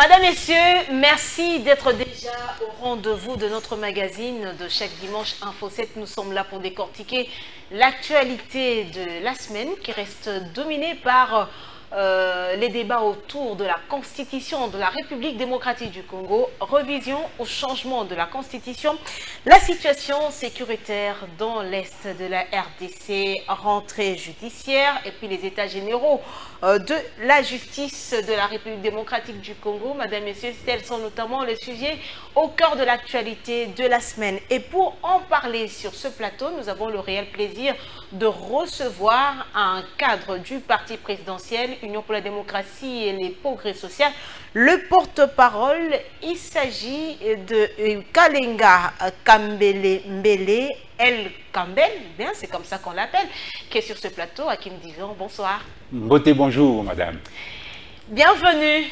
Madame, Messieurs, merci d'être déjà au rendez-vous de notre magazine de chaque dimanche Info 7. Nous sommes là pour décortiquer l'actualité de la semaine qui reste dominée par les débats autour de la Constitution de la République démocratique du Congo, revision au changement de la Constitution, la situation sécuritaire dans l'Est de la RDC, rentrée judiciaire et puis les états généraux de la justice de la République démocratique du Congo. Madame, Messieurs, tels sont notamment les sujets au cœur de l'actualité de la semaine. Et pour en parler sur ce plateau, nous avons le réel plaisir de recevoir un cadre du parti présidentiel Union pour la démocratie et les progrès sociaux, le porte-parole. Il s'agit de Kalenga Kambele Mbele El Kambel, bien c'est comme ça qu'on l'appelle, qui est sur ce plateau, à qui nous disons bonsoir. Beauté, bonjour madame. Bienvenue.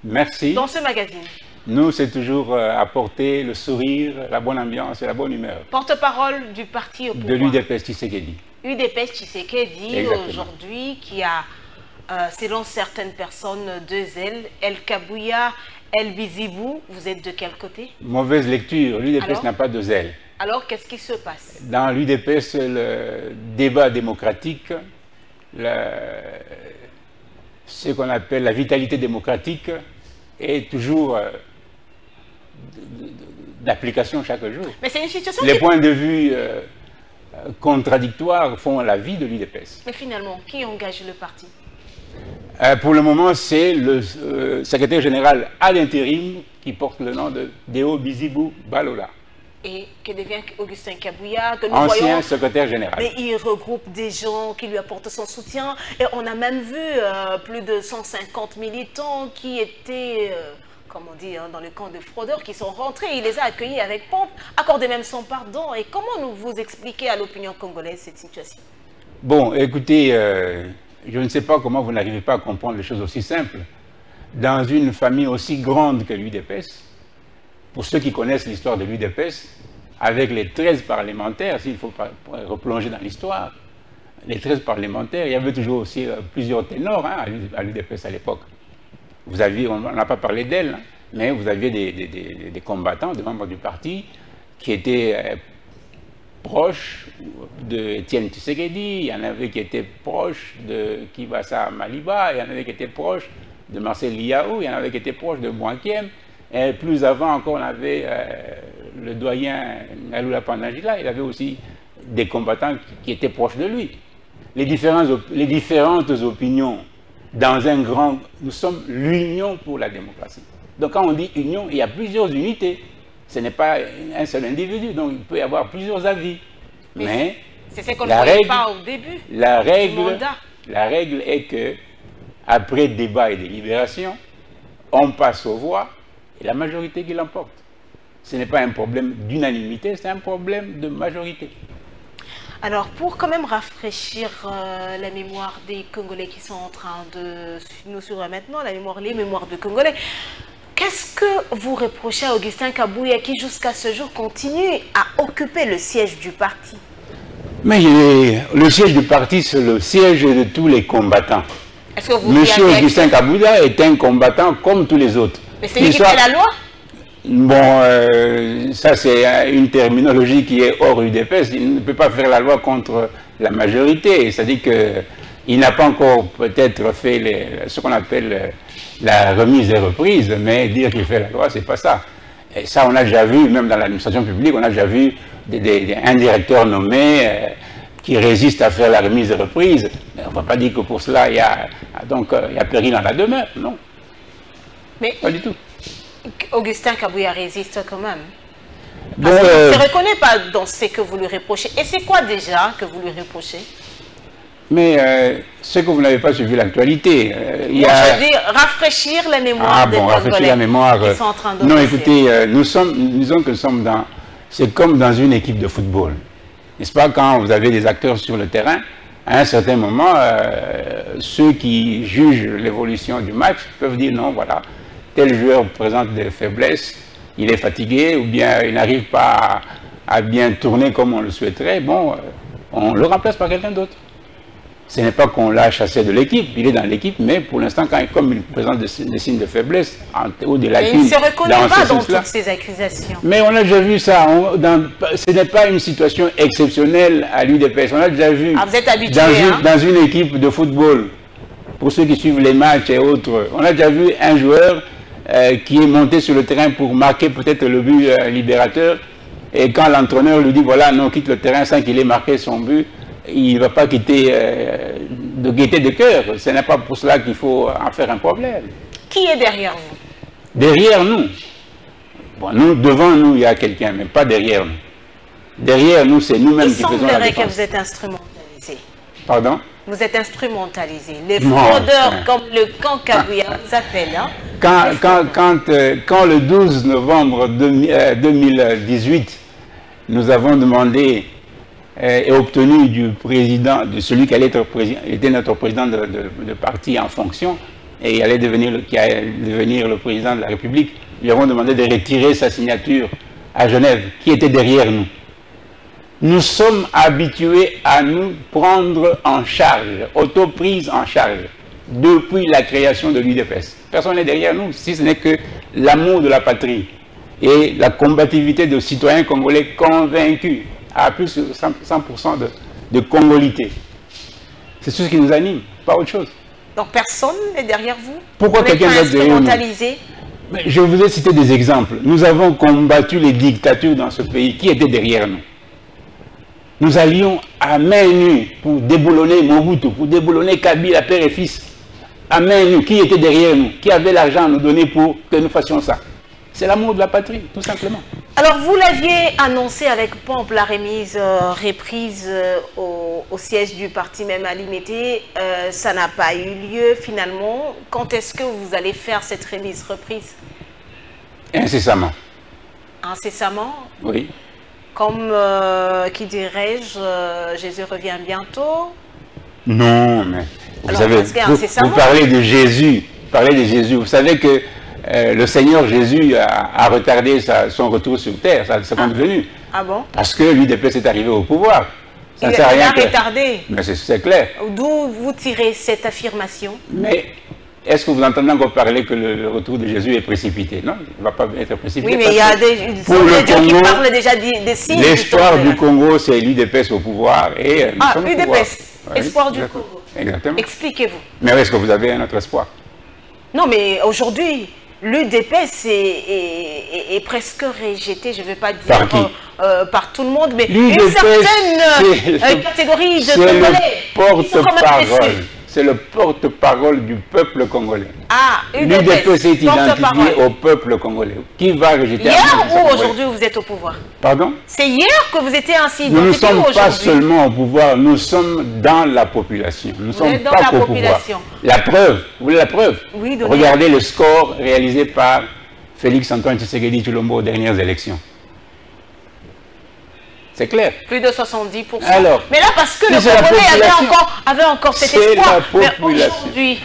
Merci. Dans ce magazine. Nous, c'est toujours apporter le sourire, la bonne ambiance et la bonne humeur. Porte-parole du parti au pouvoir. De l'UDPS Tshisekedi. UDPS Tshisekedi, aujourd'hui, qui a, selon certaines personnes, deux ailes. El Kabouya, El Bizibou, vous êtes de quel côté? Mauvaise lecture, l'UDPS n'a pas deux ailes. Alors, qu'est-ce qui se passe? Dans l'UDPS, le débat démocratique, ce qu'on appelle la vitalité démocratique, est toujours d'application chaque jour. Mais c'est une situation Les points de vue contradictoires font la vie de l'UDPS. Mais finalement, qui engage le parti? Pour le moment, c'est le secrétaire général à l'intérim qui porte le nom de Deo Bizibou Balola. Et que devient Augustin Kabouya, que nous ancien voyons, secrétaire général. Mais il regroupe des gens qui lui apportent son soutien. Et on a même vu plus de 150 militants qui étaient, comme on dit, dans le camp de fraudeurs, qui sont rentrés. Il les a accueillis avec pompe, accordé même son pardon. Et comment vous expliquez à l'opinion congolaise cette situation? Bon, écoutez, je ne sais pas comment vous n'arrivez pas à comprendre les choses aussi simples. Dans une famille aussi grande que l'UDPS, pour ceux qui connaissent l'histoire de l'UDPS, avec les 13 parlementaires, s'il faut replonger dans l'histoire, les 13 parlementaires, il y avait toujours aussi plusieurs ténors à l'UDPS à l'époque. Vous aviez, on n'a pas parlé d'elle, mais vous aviez des combattants, des membres du parti, qui étaient proches de Étienne Tshisekedi, il y en avait qui étaient proches de Kibasa Maliba, il y en avait qui étaient proches de Marcel Liaou, il y en avait qui étaient proches de Mouakiem. Et plus avant encore, on avait le doyen Ngaloula Pandangila, il avait aussi des combattants qui étaient proches de lui. Les différentes opinions dans un grand... Nous sommes l'union pour la démocratie. Donc quand on dit union, il y a plusieurs unités. Ce n'est pas un seul individu, donc il peut y avoir plusieurs avis. Mais c'est ce qu'on ne voyait pas au début du mandat. La règle est que, après débat et délibération, on passe aux voix, et la majorité qui l'emporte. Ce n'est pas un problème d'unanimité, c'est un problème de majorité. Alors, pour quand même rafraîchir la mémoire des Congolais qui sont en train de nous suivre maintenant, les mémoires de Congolais, qu'est-ce que vous reprochez à Augustin Kabouya qui, jusqu'à ce jour, continue à occuper le siège du parti? Mais le siège du parti, c'est le siège de tous les combattants. Monsieur Augustin Kabouya est un combattant comme tous les autres. Mais c'est lui qui fait la loi? Bon, ça c'est une terminologie qui est hors UDPS. Il ne peut pas faire la loi contre la majorité. C'est-à-dire qu'il n'a pas encore peut-être fait ce qu'on appelle la remise et reprise, mais dire qu'il fait la loi, c'est pas ça. Et ça, on a déjà vu, même dans l'administration publique, on a déjà vu un directeur nommé qui résiste à faire la remise et reprise. Mais on ne va pas dire que pour cela, il y a péril dans la demeure, non. Mais pas du tout. Augustin Kabouya résiste quand même. Parce qu'il ne se reconnaît pas dans ce que vous lui reprochez. Et c'est quoi déjà que vous lui reprochez? Mais ce que vous n'avez pas suivi l'actualité, je veux dire, rafraîchir la mémoire des Congolais rafraîchir la mémoire. Qui sont en train de non, écoutez, disons que nous sommes dans... C'est comme dans une équipe de football. N'est-ce pas, quand vous avez des acteurs sur le terrain, à un certain moment, ceux qui jugent l'évolution du match peuvent dire non, voilà, tel joueur présente des faiblesses, il est fatigué ou bien il n'arrive pas à bien tourner comme on le souhaiterait, bon, on le remplace par quelqu'un d'autre. Ce n'est pas qu'on l'a chassé de l'équipe, il est dans l'équipe, mais pour l'instant, comme il présente des signes de faiblesse ou des lacunes, il ne se reconnaît pas dans toutes ces accusations. Mais on a déjà vu ça. Ce n'est pas une situation exceptionnelle à l'UDPS. On a déjà vu vous êtes habitué, dans une équipe de football, pour ceux qui suivent les matchs et autres, on a déjà vu un joueur qui est monté sur le terrain pour marquer peut-être le but libérateur. Et quand l'entraîneur lui dit, voilà, non, quitte le terrain sans qu'il ait marqué son but, il ne va pas quitter de gaieté de cœur. Ce n'est pas pour cela qu'il faut en faire un problème. Qui est derrière vous? Derrière nous? Bon, nous, devant nous, il y a quelqu'un, mais pas derrière nous. Derrière nous, c'est nous-mêmes qui faisons la défense. Il semblerait que vous êtes instrumentalisé. Pardon? Vous êtes instrumentalisé. Les fraudeurs comme le camp Kabouya vous appellent. Hein? Quand le 12 novembre 2018, nous avons demandé et obtenu du président, de celui qui allait être président, était notre président de parti en fonction, et qui allait devenir le président de la République, lui avons demandé de retirer sa signature à Genève, qui était derrière nous. Nous sommes habitués à nous prendre en charge, autoprise en charge, depuis la création de l'UDPS. Personne n'est derrière nous, si ce n'est que l'amour de la patrie et la combativité de citoyens congolais convaincus à plus de 100% de congolité. C'est ce qui nous anime, pas autre chose. Donc personne n'est derrière vous? Pourquoi quelqu'un est derrière nous? Je vous ai cité des exemples. Nous avons combattu les dictatures dans ce pays. Qui était derrière nous? Nous allions à main nue pour déboulonner Mobutu, pour déboulonner Kabila, père et fils. À main nue. Qui était derrière nous? Qui avait l'argent à nous donner pour que nous fassions ça? C'est l'amour de la patrie, tout simplement. Alors, vous l'aviez annoncé avec pompe, la reprise au siège du parti, même à Limité. Ça n'a pas eu lieu, finalement. Quand est-ce que vous allez faire cette reprise? Incessamment. Incessamment? Oui. Comme, qui dirais-je, Jésus revient bientôt? Non, mais vous savez, vous parlez de Jésus. Vous savez que le Seigneur Jésus a retardé son retour sur terre, sa seconde venue. Ah bon? Parce que l'UDPS est arrivé au pouvoir. Ça ne sert à rien. Il a retardé. Mais c'est clair. D'où vous tirez cette affirmation? Mais est-ce que vous entendez encore parler que le retour de Jésus est précipité? Non, il ne va pas être précipité. Oui, mais il y a des gens qui parlent déjà des signes. L'espoir du Congo, c'est l'UDPS au pouvoir. Ah, l'UDPS, espoir du Congo. Exactement. Expliquez-vous. Mais est-ce que vous avez un autre espoir? Non, mais aujourd'hui, l'UDPS est presque rejeté, je ne vais pas dire par tout le monde, mais une certaine catégorie de Congolais. C'est le porte-parole du peuple congolais. Ah, l'UDPS est identifié au peuple congolais. Qui va rejeter? Hier ou aujourd'hui vous êtes au pouvoir? Pardon? C'est hier que vous étiez ainsi identifié. Nous ne sommes pas seulement au pouvoir, nous sommes dans la population. Nous ne sommes pas au pouvoir. La preuve, vous voulez la preuve? Oui, regardez le score réalisé par Félix Antoine Tshisekedi Tshilombo aux dernières élections. C'est clair. Plus de 70%. Alors, mais là, parce que le Congolais avait encore cet espoir. Mais aujourd'hui,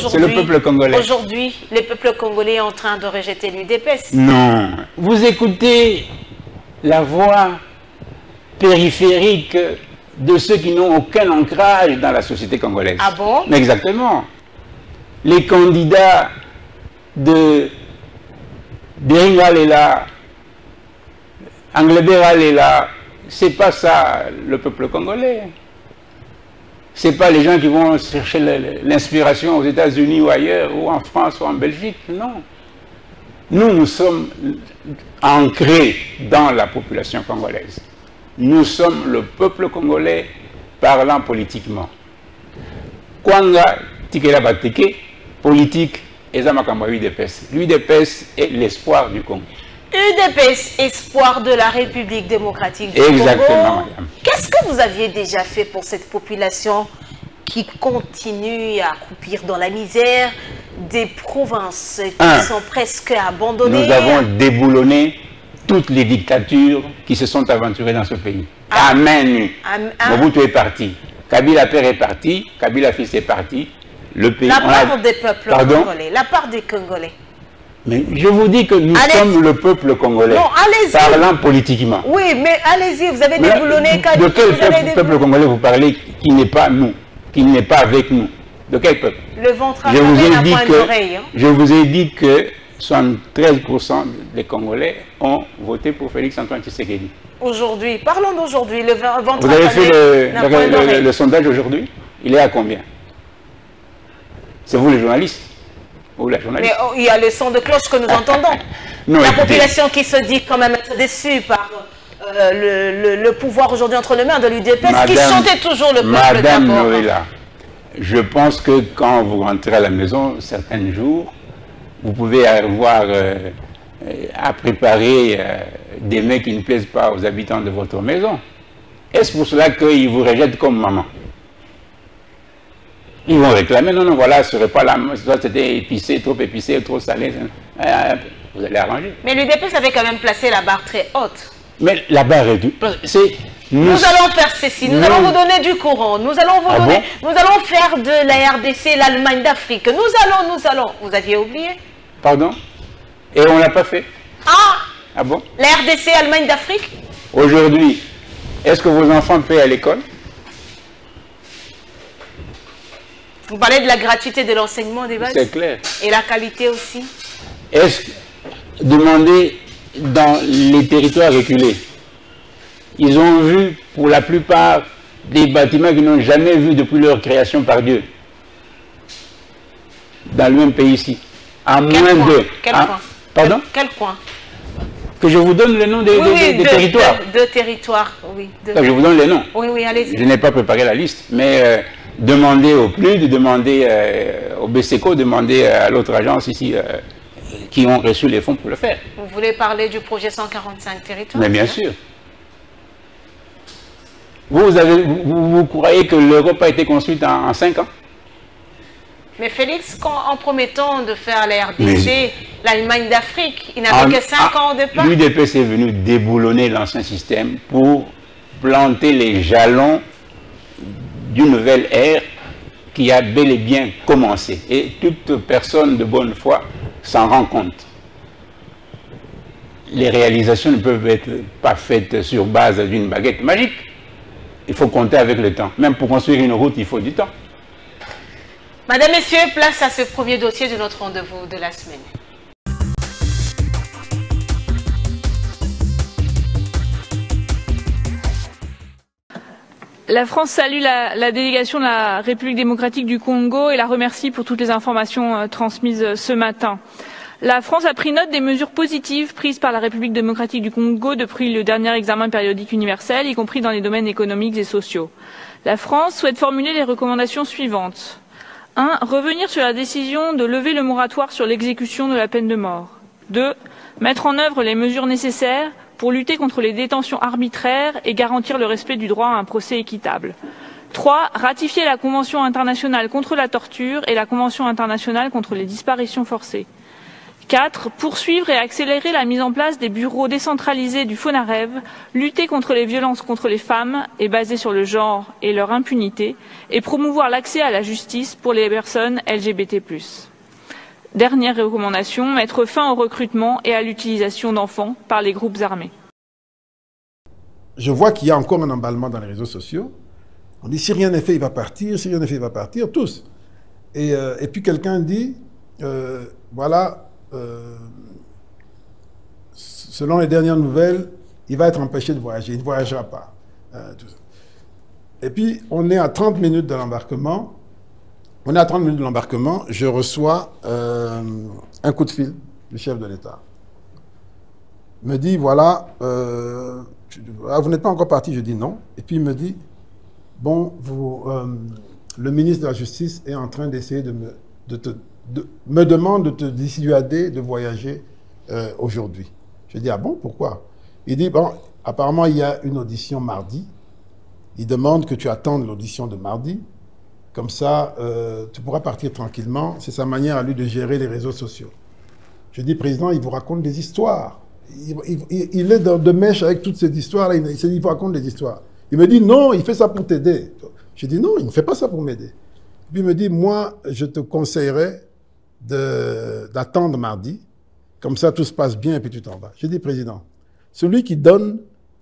c'est le peuple congolais. Aujourd'hui, le peuple congolais est en train de rejeter l'UDPS. Non. Vous écoutez la voix périphérique de ceux qui n'ont aucun ancrage dans la société congolaise. Ah bon? Exactement. Les candidats de Deringal est là, Anglebert est là. C'est pas ça le peuple congolais. C'est pas les gens qui vont chercher l'inspiration aux États-Unis ou ailleurs, ou en France ou en Belgique, non. Nous sommes ancrés dans la population congolaise. Nous sommes le peuple congolais parlant politiquement. Kwanga Tikela Bateke, politique, Ezamakamwa UDPS. L'UDPS est l'espoir du Congo. UDPS, espoir de la République démocratique du Congo. Exactement, madame. Qu'est-ce que vous aviez déjà fait pour cette population qui continue à croupir dans la misère, des provinces qui sont presque abandonnées? Nous avons déboulonné toutes les dictatures qui se sont aventurées dans ce pays. À main nue. Mobutu est parti. Kabila père est parti. Kabila fils est parti. Le pays, la part des peuples congolais. La part des Congolais. Mais je vous dis que nous sommes le peuple congolais, parlant politiquement. Oui, mais allez-y, vous avez déboulonné... De quel peuple congolais vous parlez qui n'est pas nous? qu'il n'est pas avec nous. De quel peuple? Le ventre à la pointe d'oreille. Je vous ai dit que 73% des Congolais ont voté pour Félix-Antoine Tshisekedi. Aujourd'hui, parlons d'aujourd'hui, le ventre. Vous avez fait le sondage aujourd'hui? Il est à combien? C'est vous les journalistes? Ou la journaliste? Mais il y a le son de cloche que nous entendons. Non, la population qui se dit quand même être déçue par le pouvoir aujourd'hui entre les mains de l'UDPS, qui chantait toujours le peuple d'abord. Madame Noëlla, je pense que quand vous rentrez à la maison, certains jours, vous pouvez avoir à préparer des mets qui ne plaisent pas aux habitants de votre maison. Est-ce pour cela qu'ils vous rejettent comme maman? Ils vont réclamer, non, non, voilà, ce repas là, c'était épicé, trop salé. Vous allez arranger. Mais l'UDPS avait quand même placé la barre très haute. Mais la barre est dure. Nous allons faire ceci, nous allons vous donner du courant, nous allons vous donner, nous allons faire de la RDC l'Allemagne d'Afrique. Nous allons. Vous aviez oublié? Pardon? Et on ne l'a pas fait. Ah bon? La RDC Allemagne d'Afrique? Aujourd'hui, est-ce que vos enfants paient à l'école? Vous parlez de la gratuité de l'enseignement des bases? C'est clair. Et la qualité aussi? Est-ce demander dans les territoires reculés, ils ont vu pour la plupart des bâtiments qu'ils n'ont jamais vus depuis leur création par Dieu. Dans le même pays ici. À moins de... Quel point? Pardon? Quel point? Que je vous donne le nom des territoires. Deux territoires, oui. Je vous donne les noms. Oui, oui, allez-y. Je n'ai pas préparé la liste, mais demandez au PNUD, demandez au BSECO, demandez à l'autre agence ici qui ont reçu les fonds pour le faire. Vous voulez parler du projet 145 territoires? Mais bien sûr. Vous croyez que l'Europe a été construite en 5 ans? Mais Félix, en promettant de faire la RDC, l'Allemagne d'Afrique, il n'avait que 5 ans au départ. L'UDPS est venu déboulonner l'ancien système pour planter les jalons d'une nouvelle ère qui a bel et bien commencé. Et toute personne de bonne foi s'en rend compte. Les réalisations ne peuvent pas faites sur base d'une baguette magique. Il faut compter avec le temps. Même pour construire une route, il faut du temps. Madame, Messieurs, place à ce premier dossier de notre rendez-vous de la semaine. La France salue la délégation de la République démocratique du Congo et la remercie pour toutes les informations transmises ce matin. La France a pris note des mesures positives prises par la République démocratique du Congo depuis le dernier examen périodique universel, y compris dans les domaines économiques et sociaux. La France souhaite formuler les recommandations suivantes. 1. Revenir sur la décision de lever le moratoire sur l'exécution de la peine de mort. 2. Mettre en œuvre les mesures nécessaires pour lutter contre les détentions arbitraires et garantir le respect du droit à un procès équitable. 3. Ratifier la Convention internationale contre la torture et la Convention internationale contre les disparitions forcées. 4. Poursuivre et accélérer la mise en place des bureaux décentralisés du FONAREV, lutter contre les violences contre les femmes et basées sur le genre et leur impunité, et promouvoir l'accès à la justice pour les personnes LGBT+. Dernière recommandation, mettre fin au recrutement et à l'utilisation d'enfants par les groupes armés. Je vois qu'il y a encore un emballement dans les réseaux sociaux. On dit si rien n'est fait, il va partir, si rien n'est fait, il va partir, tous. Et puis quelqu'un dit, voilà, selon les dernières nouvelles, il va être empêché de voyager, il ne voyagera pas. Tout ça. Et puis, on est à 30 minutes de l'embarquement. On est à 30 minutes de l'embarquement, je reçois un coup de fil du chef de l'État. Il me dit, voilà, vous n'êtes pas encore parti, je dis non. Et puis il me dit, bon, le ministre de la Justice est en train d'essayer me demande de te dissuader de voyager aujourd'hui. Je dis, ah bon, pourquoi? Il dit, bon, apparemment il y a une audition mardi. Il demande que tu attendes l'audition de mardi. Comme ça, tu pourras partir tranquillement. C'est sa manière à lui de gérer les réseaux sociaux. Je dis, président, il vous raconte des histoires. Il est de mèche avec toutes ces histoires-là. Il vous raconte des histoires. Il me dit, non, il fait ça pour t'aider. Je dis, non, il ne fait pas ça pour m'aider. Puis il me dit, moi, je te conseillerais d'attendre mardi. Comme ça, tout se passe bien et puis tu t'en vas. Je dis, président, celui qui donne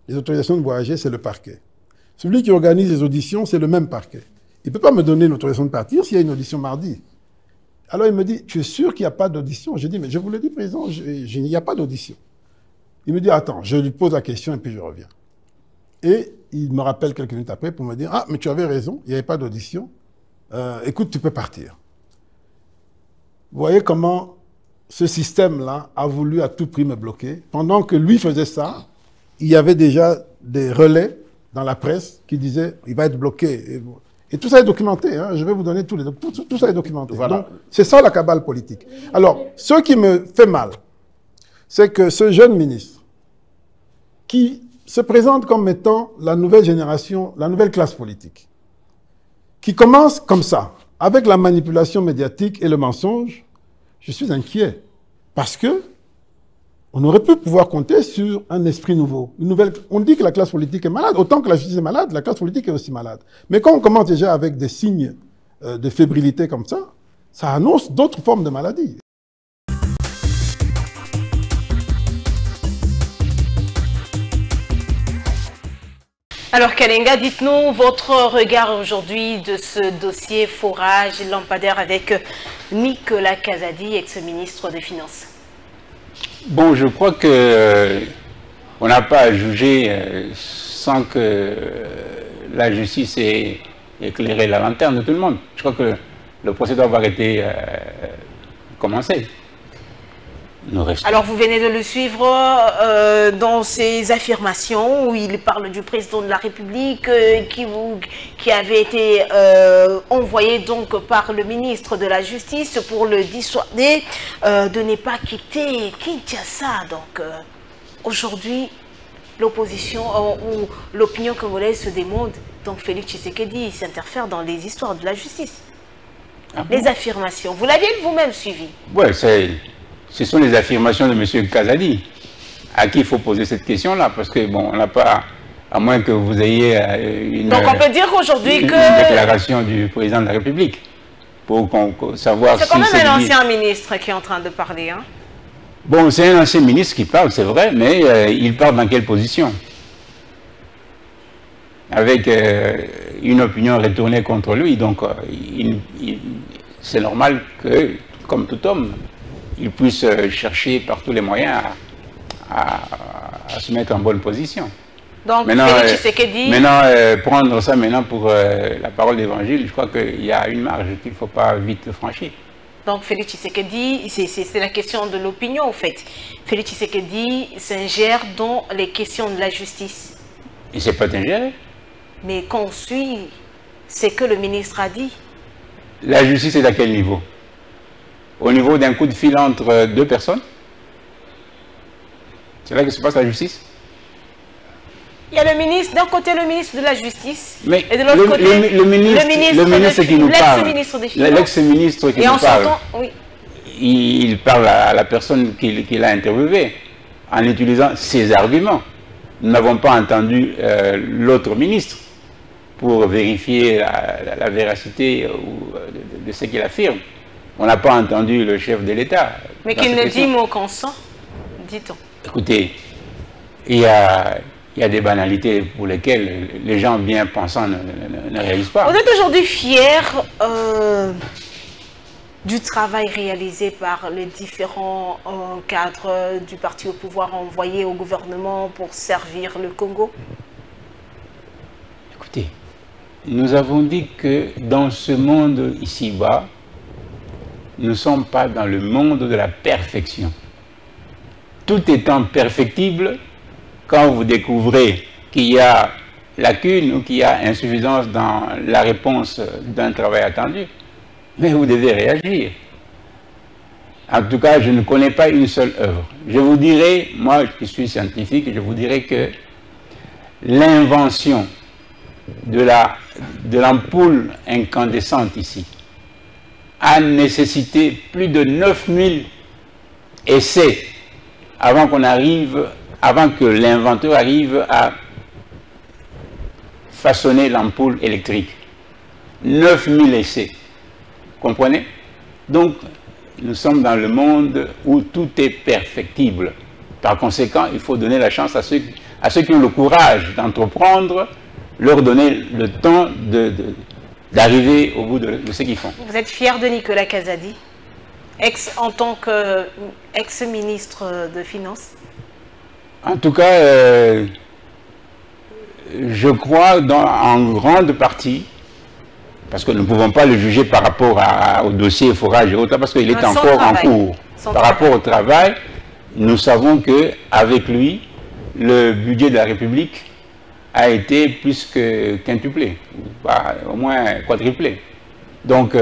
les autorisations de voyager, c'est le parquet. Celui qui organise les auditions, c'est le même parquet. il ne peut pas me donner l'autorisation de partir s'il y a une audition mardi. Alors il me dit, tu es sûr qu'il n'y a pas d'audition? Je dis, mais je vous le dis, président, il n'y a pas d'audition. Il me dit, attends, je lui pose la question et puis je reviens. Et il me rappelle quelques minutes après pour me dire, ah, mais tu avais raison, il n'y avait pas d'audition. Écoute, tu peux partir. Vous voyez comment ce système-là a voulu à tout prix me bloquer. Pendant que lui faisait ça, il y avait déjà des relais dans la presse qui disaient, il va être bloqué. Et tout ça est documenté, hein. Je vais vous donner tout ça est documenté. Voilà. Donc, c'est ça la cabale politique. Alors, ce qui me fait mal, c'est que ce jeune ministre, qui se présente comme étant la nouvelle génération, la nouvelle classe politique, qui commence comme ça, avec la manipulation médiatique et le mensonge, je suis inquiet. Parce que on aurait pu pouvoir compter sur un esprit nouveau. On dit que la classe politique est malade. Autant que la justice est malade, la classe politique est aussi malade. Mais quand on commence déjà avec des signes de fébrilité comme ça annonce d'autres formes de maladies. Alors Kalenga, dites-nous votre regard aujourd'hui de ce dossier forage lampadaire avec Nicolas Kazadi, ex-ministre des Finances. Bon, je crois que on n'a pas à juger sans que la justice ait éclairé la lanterne de tout le monde. Je crois que le procès doit avoir été commencé. Alors vous venez de le suivre dans ses affirmations où il parle du président de la République qui avait été envoyé donc par le ministre de la Justice pour le dissuader de ne pas quitter Kinshasa. Donc aujourd'hui l'opposition ou l'opinion congolaise se demande, donc Félix Tshisekedi s'interfère dans les histoires de la justice. Ah bon? Les affirmations, vous l'aviez vous-même suivi? Oui, ce sont les affirmations de M. Kazadi, à qui il faut poser cette question-là, parce que, bon, on n'a pas, à moins que vous ayez une déclaration du président de la République, pour savoir si c'est quand même un ancien ministre qui est en train de parler, hein? Bon, c'est un ancien ministre qui parle, c'est vrai, mais il parle dans quelle position? Avec une opinion retournée contre lui, donc c'est normal que, comme tout homme, il puisse chercher par tous les moyens à se mettre en bonne position. Donc, maintenant, Félix Tshisekedi... prendre ça maintenant pour la parole d'évangile, je crois qu'il y a une marge qu'il ne faut pas vite franchir. Donc, Félix Tshisekedi, c'est la question de l'opinion, en fait. Félix Tshisekedi s'ingère dans les questions de la justice. Il ne s'est pas ingéré. Mais qu'on suit ce que le ministre a dit. La justice est à quel niveau? Au niveau d'un coup de fil entre deux personnes? C'est là que se passe la justice? Il y a le ministre, d'un côté le ministre de la Justice, mais et de l'autre côté le ministre qui nous parle, l'ex-ministre qui nous parle, oui. Il parle à la personne qui l'a interviewé en utilisant ses arguments. Nous n'avons pas entendu l'autre ministre pour vérifier la véracité de ce qu'il affirme. On n'a pas entendu le chef de l'État. Mais qu'il ne dit mot consent, dit-on. Écoutez, il y a des banalités pour lesquelles les gens bien pensants ne réalisent pas. Vous êtes aujourd'hui fier du travail réalisé par les différents cadres du parti au pouvoir envoyés au gouvernement pour servir le Congo? Écoutez, nous avons dit que dans ce monde ici-bas, nous ne sommes pas dans le monde de la perfection. Tout étant perfectible, quand vous découvrez qu'il y a lacune ou qu'il y a insuffisance dans la réponse d'un travail attendu, mais vous devez réagir. En tout cas, je ne connais pas une seule œuvre. Je vous dirais, moi qui suis scientifique, je vous dirais que l'invention de l'ampoule incandescente ici a nécessité plus de 9000 essais avant que l'inventeur arrive à façonner l'ampoule électrique. 9000 essais. Comprenez? Donc, nous sommes dans le monde où tout est perfectible. Par conséquent, il faut donner la chance à ceux qui ont le courage d'entreprendre, leur donner le temps d'arriver au bout de ce qu'ils font. Vous êtes fier de Nicolas Kazadi, en tant qu'ex-ministre de Finances? En tout cas, je crois en grande partie, parce que nous ne pouvons pas le juger par rapport au dossier forage et autres, parce qu'il est encore en cours. Par rapport au travail, nous savons qu'avec lui, le budget de la République a été plus que quintuplé, au moins quadruplé. Donc,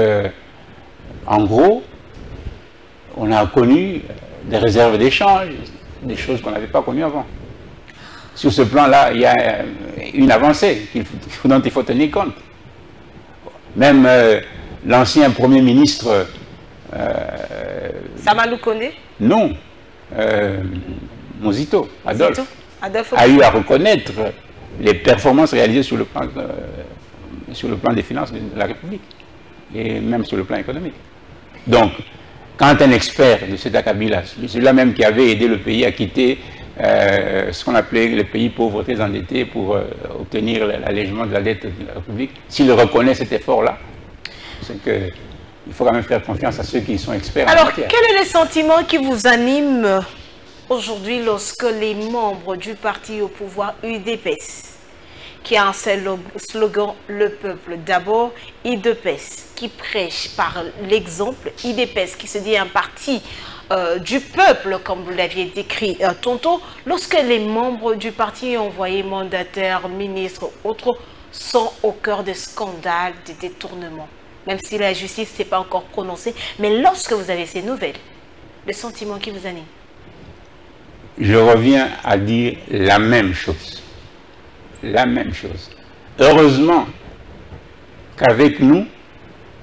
en gros, on a connu des réserves d'échange, des choses qu'on n'avait pas connues avant. Sur ce plan-là, il y a une avancée dont il faut tenir compte. Même l'ancien Premier ministre... Samalou Koné? Non. Mozito, Adolphe, a eu à reconnaître les performances réalisées sur le plan des finances de la République et même sur le plan économique. Donc, quand un expert de cet Kabila, celui-là même qui avait aidé le pays à quitter ce qu'on appelait les pays pauvres très endettés pour obtenir l'allègement de la dette de la République, s'il reconnaît cet effort-là, c'est qu'il faut quand même faire confiance à ceux qui sont experts en matière. Alors, quel est le sentiment qui vous anime aujourd'hui lorsque les membres du parti au pouvoir UDPS, qui a un seul slogan « Le peuple d'abord », UDPS, qui prêche par l'exemple, UDPS qui se dit un parti du peuple, comme vous l'aviez décrit tantôt, lorsque les membres du parti envoyés mandataires, ministres, autres, sont au cœur des scandales, des détournements, même si la justice n'est pas encore prononcée, mais lorsque vous avez ces nouvelles, le sentiment qui vous anime? Je reviens à dire la même chose. La même chose. Heureusement qu'avec nous,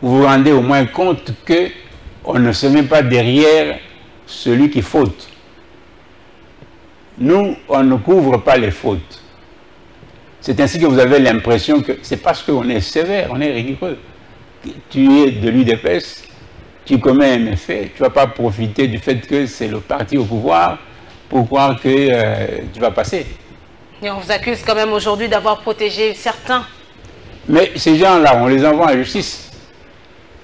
vous vous rendez au moins compte qu'on ne se met pas derrière celui qui faute. Nous, on ne couvre pas les fautes. C'est ainsi que vous avez l'impression que c'est parce qu'on est sévère, on est rigoureux. Tu es de l'UDPS, tu commets un méfait, tu ne vas pas profiter du fait que c'est le parti au pouvoir pour croire que tu vas passer. Et on vous accuse quand même aujourd'hui d'avoir protégé certains. Mais ces gens-là, on les envoie en justice.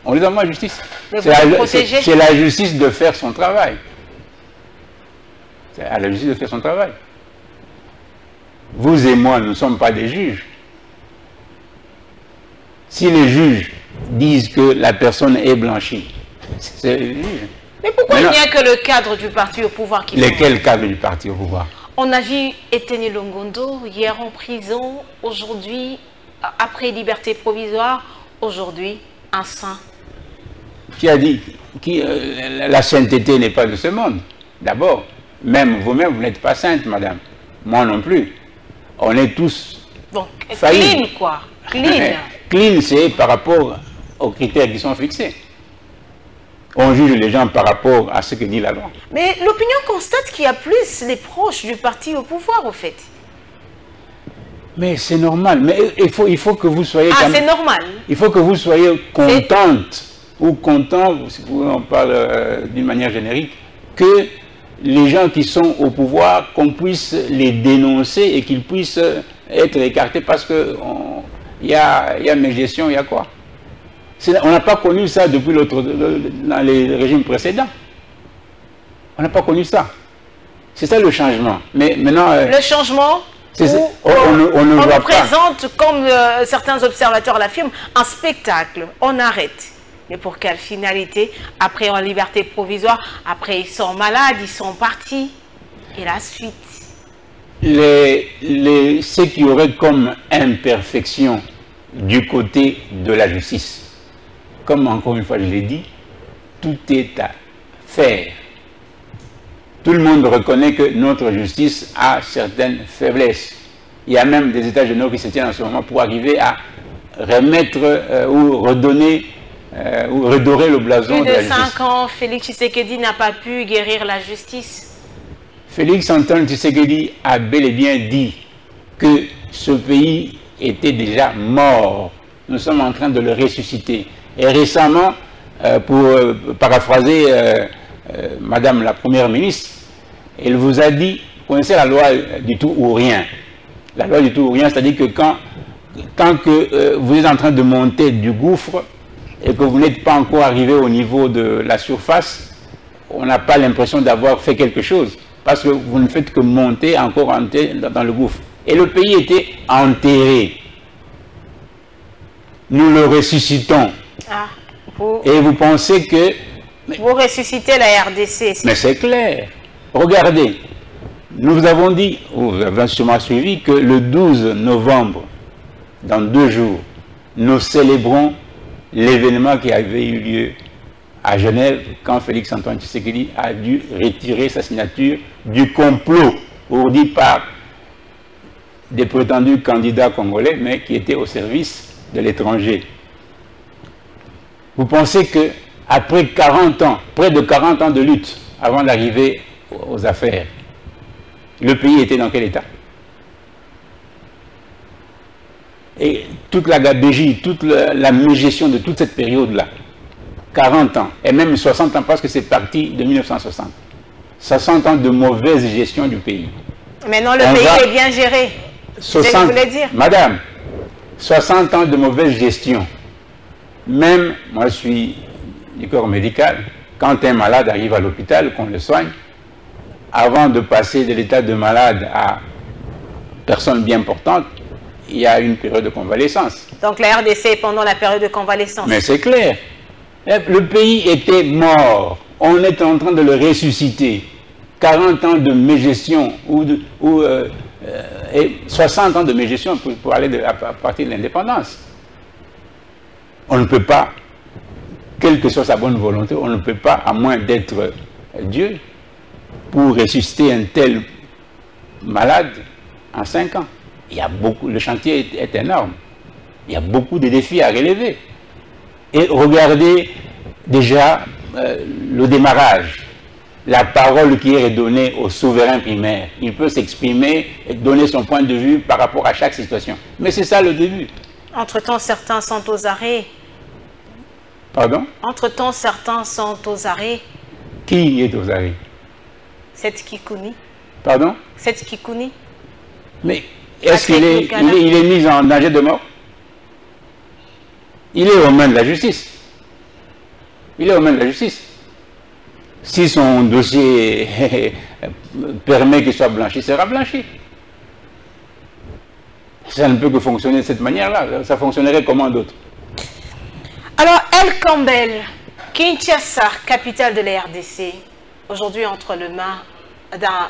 On les envoie en justice. C'est la justice de faire son travail. C'est à la justice de faire son travail. Vous et moi, nous ne sommes pas des juges. Si les juges disent que la personne est blanchie, c'est le juge. Mais pourquoi il n'y a que le cadre du parti au pouvoir qui... Lesquels cadres du parti au pouvoir? On a vu Etienne Longondo hier en prison, aujourd'hui, après liberté provisoire, aujourd'hui, un saint. Qui a dit que la sainteté n'est pas de ce monde? D'abord, même vous-même, vous n'êtes pas sainte, madame. Moi non plus. On est tous donc, faillibles. Clean, quoi. Clean. Clean, c'est par rapport aux critères qui sont fixés. On juge les gens par rapport à ce que dit la loi. Mais l'opinion constate qu'il y a plus les proches du parti au pouvoir, au fait. Mais c'est normal. Mais il faut que vous soyez... Ah, c'est normal. Il faut que vous soyez contente ou content, si on parle d'une manière générique, que les gens qui sont au pouvoir, qu'on puisse les dénoncer et qu'ils puissent être écartés parce que il y a médiation, il y a quoi? On n'a pas connu ça depuis dans les régimes précédents. On n'a pas connu ça. C'est ça le changement. Mais maintenant... le changement, on ne voit pas. Présente, comme certains observateurs l'affirment, un spectacle. On arrête. Mais pour quelle finalité? Après en liberté provisoire, après ils sont malades, ils sont partis. Et la suite. Ce qui aurait comme imperfection du côté de la justice, comme encore une fois je l'ai dit, tout est à faire. Tout le monde reconnaît que notre justice a certaines faiblesses. Il y a même des états généraux qui se tiennent en ce moment pour arriver à remettre ou redonner ou redorer le blason de la justice. Plus de 5 ans, Félix Tshisekedi n'a pas pu guérir la justice. Félix Antoine Tshisekedi a bel et bien dit que ce pays était déjà mort. Nous sommes en train de le ressusciter. Et récemment, pour paraphraser Madame la Première ministre, elle vous a dit, vous connaissez la loi du tout ou rien. La loi du tout ou rien, c'est-à-dire que quand tant que vous êtes en train de monter du gouffre et que vous n'êtes pas encore arrivé au niveau de la surface, on n'a pas l'impression d'avoir fait quelque chose, parce que vous ne faites que monter encore dans le gouffre. Et le pays était enterré. Nous le ressuscitons. Ah, et vous pensez que... Vous ressuscitez la RDC. Mais c'est clair. Regardez, nous vous avons dit, vous avez sûrement suivi, que le 12 novembre, dans 2 jours, nous célébrons l'événement qui avait eu lieu à Genève quand Félix-Antoine Tshisekedi a dû retirer sa signature du complot ourdi par des prétendus candidats congolais, mais qui étaient au service de l'étranger. Vous pensez que après 40 ans, près de 40 ans de lutte avant d'arriver aux affaires, le pays était dans quel état? Et toute la gabégie, toute la mégestion de toute cette période-là, 40 ans, et même 60 ans, parce que c'est parti de 1960. 60 ans de mauvaise gestion du pays. Mais non, le pays est bien géré. 60, vous voulez dire? Madame, 60 ans de mauvaise gestion. Même, moi je suis du corps médical, quand un malade arrive à l'hôpital, qu'on le soigne, avant de passer de l'état de malade à personne bien portante, il y a une période de convalescence. Donc la RDC est pendant la période de convalescence. Mais c'est clair. Le pays était mort. On est en train de le ressusciter. 40 ans de mégestion et 60 ans de mégestion pour aller à partir de l'indépendance. On ne peut pas, quelle que soit sa bonne volonté, on ne peut pas, à moins d'être Dieu, pour ressusciter un tel malade en 5 ans. Il y a beaucoup, le chantier est énorme. Il y a beaucoup de défis à relever. Et regardez déjà le démarrage, la parole qui est donnée au souverain primaire. Il peut s'exprimer et donner son point de vue par rapport à chaque situation. Mais c'est ça le début. Entre-temps, certains sont aux arrêts. Pardon? Entre-temps, certains sont aux arrêts. Qui est aux arrêts? Cette Kikouni. Pardon? Cette Kikouni. Mais est-ce qu'il est mis en danger de mort? Il est aux mains de la justice. Il est aux mains de la justice. Si son dossier permet qu'il soit blanchi, il sera blanchi. Ça ne peut que fonctionner de cette manière-là. Ça fonctionnerait comment d'autre? Alors, El Campbell, Kinshasa, capitale de la RDC, aujourd'hui entre les mains d'un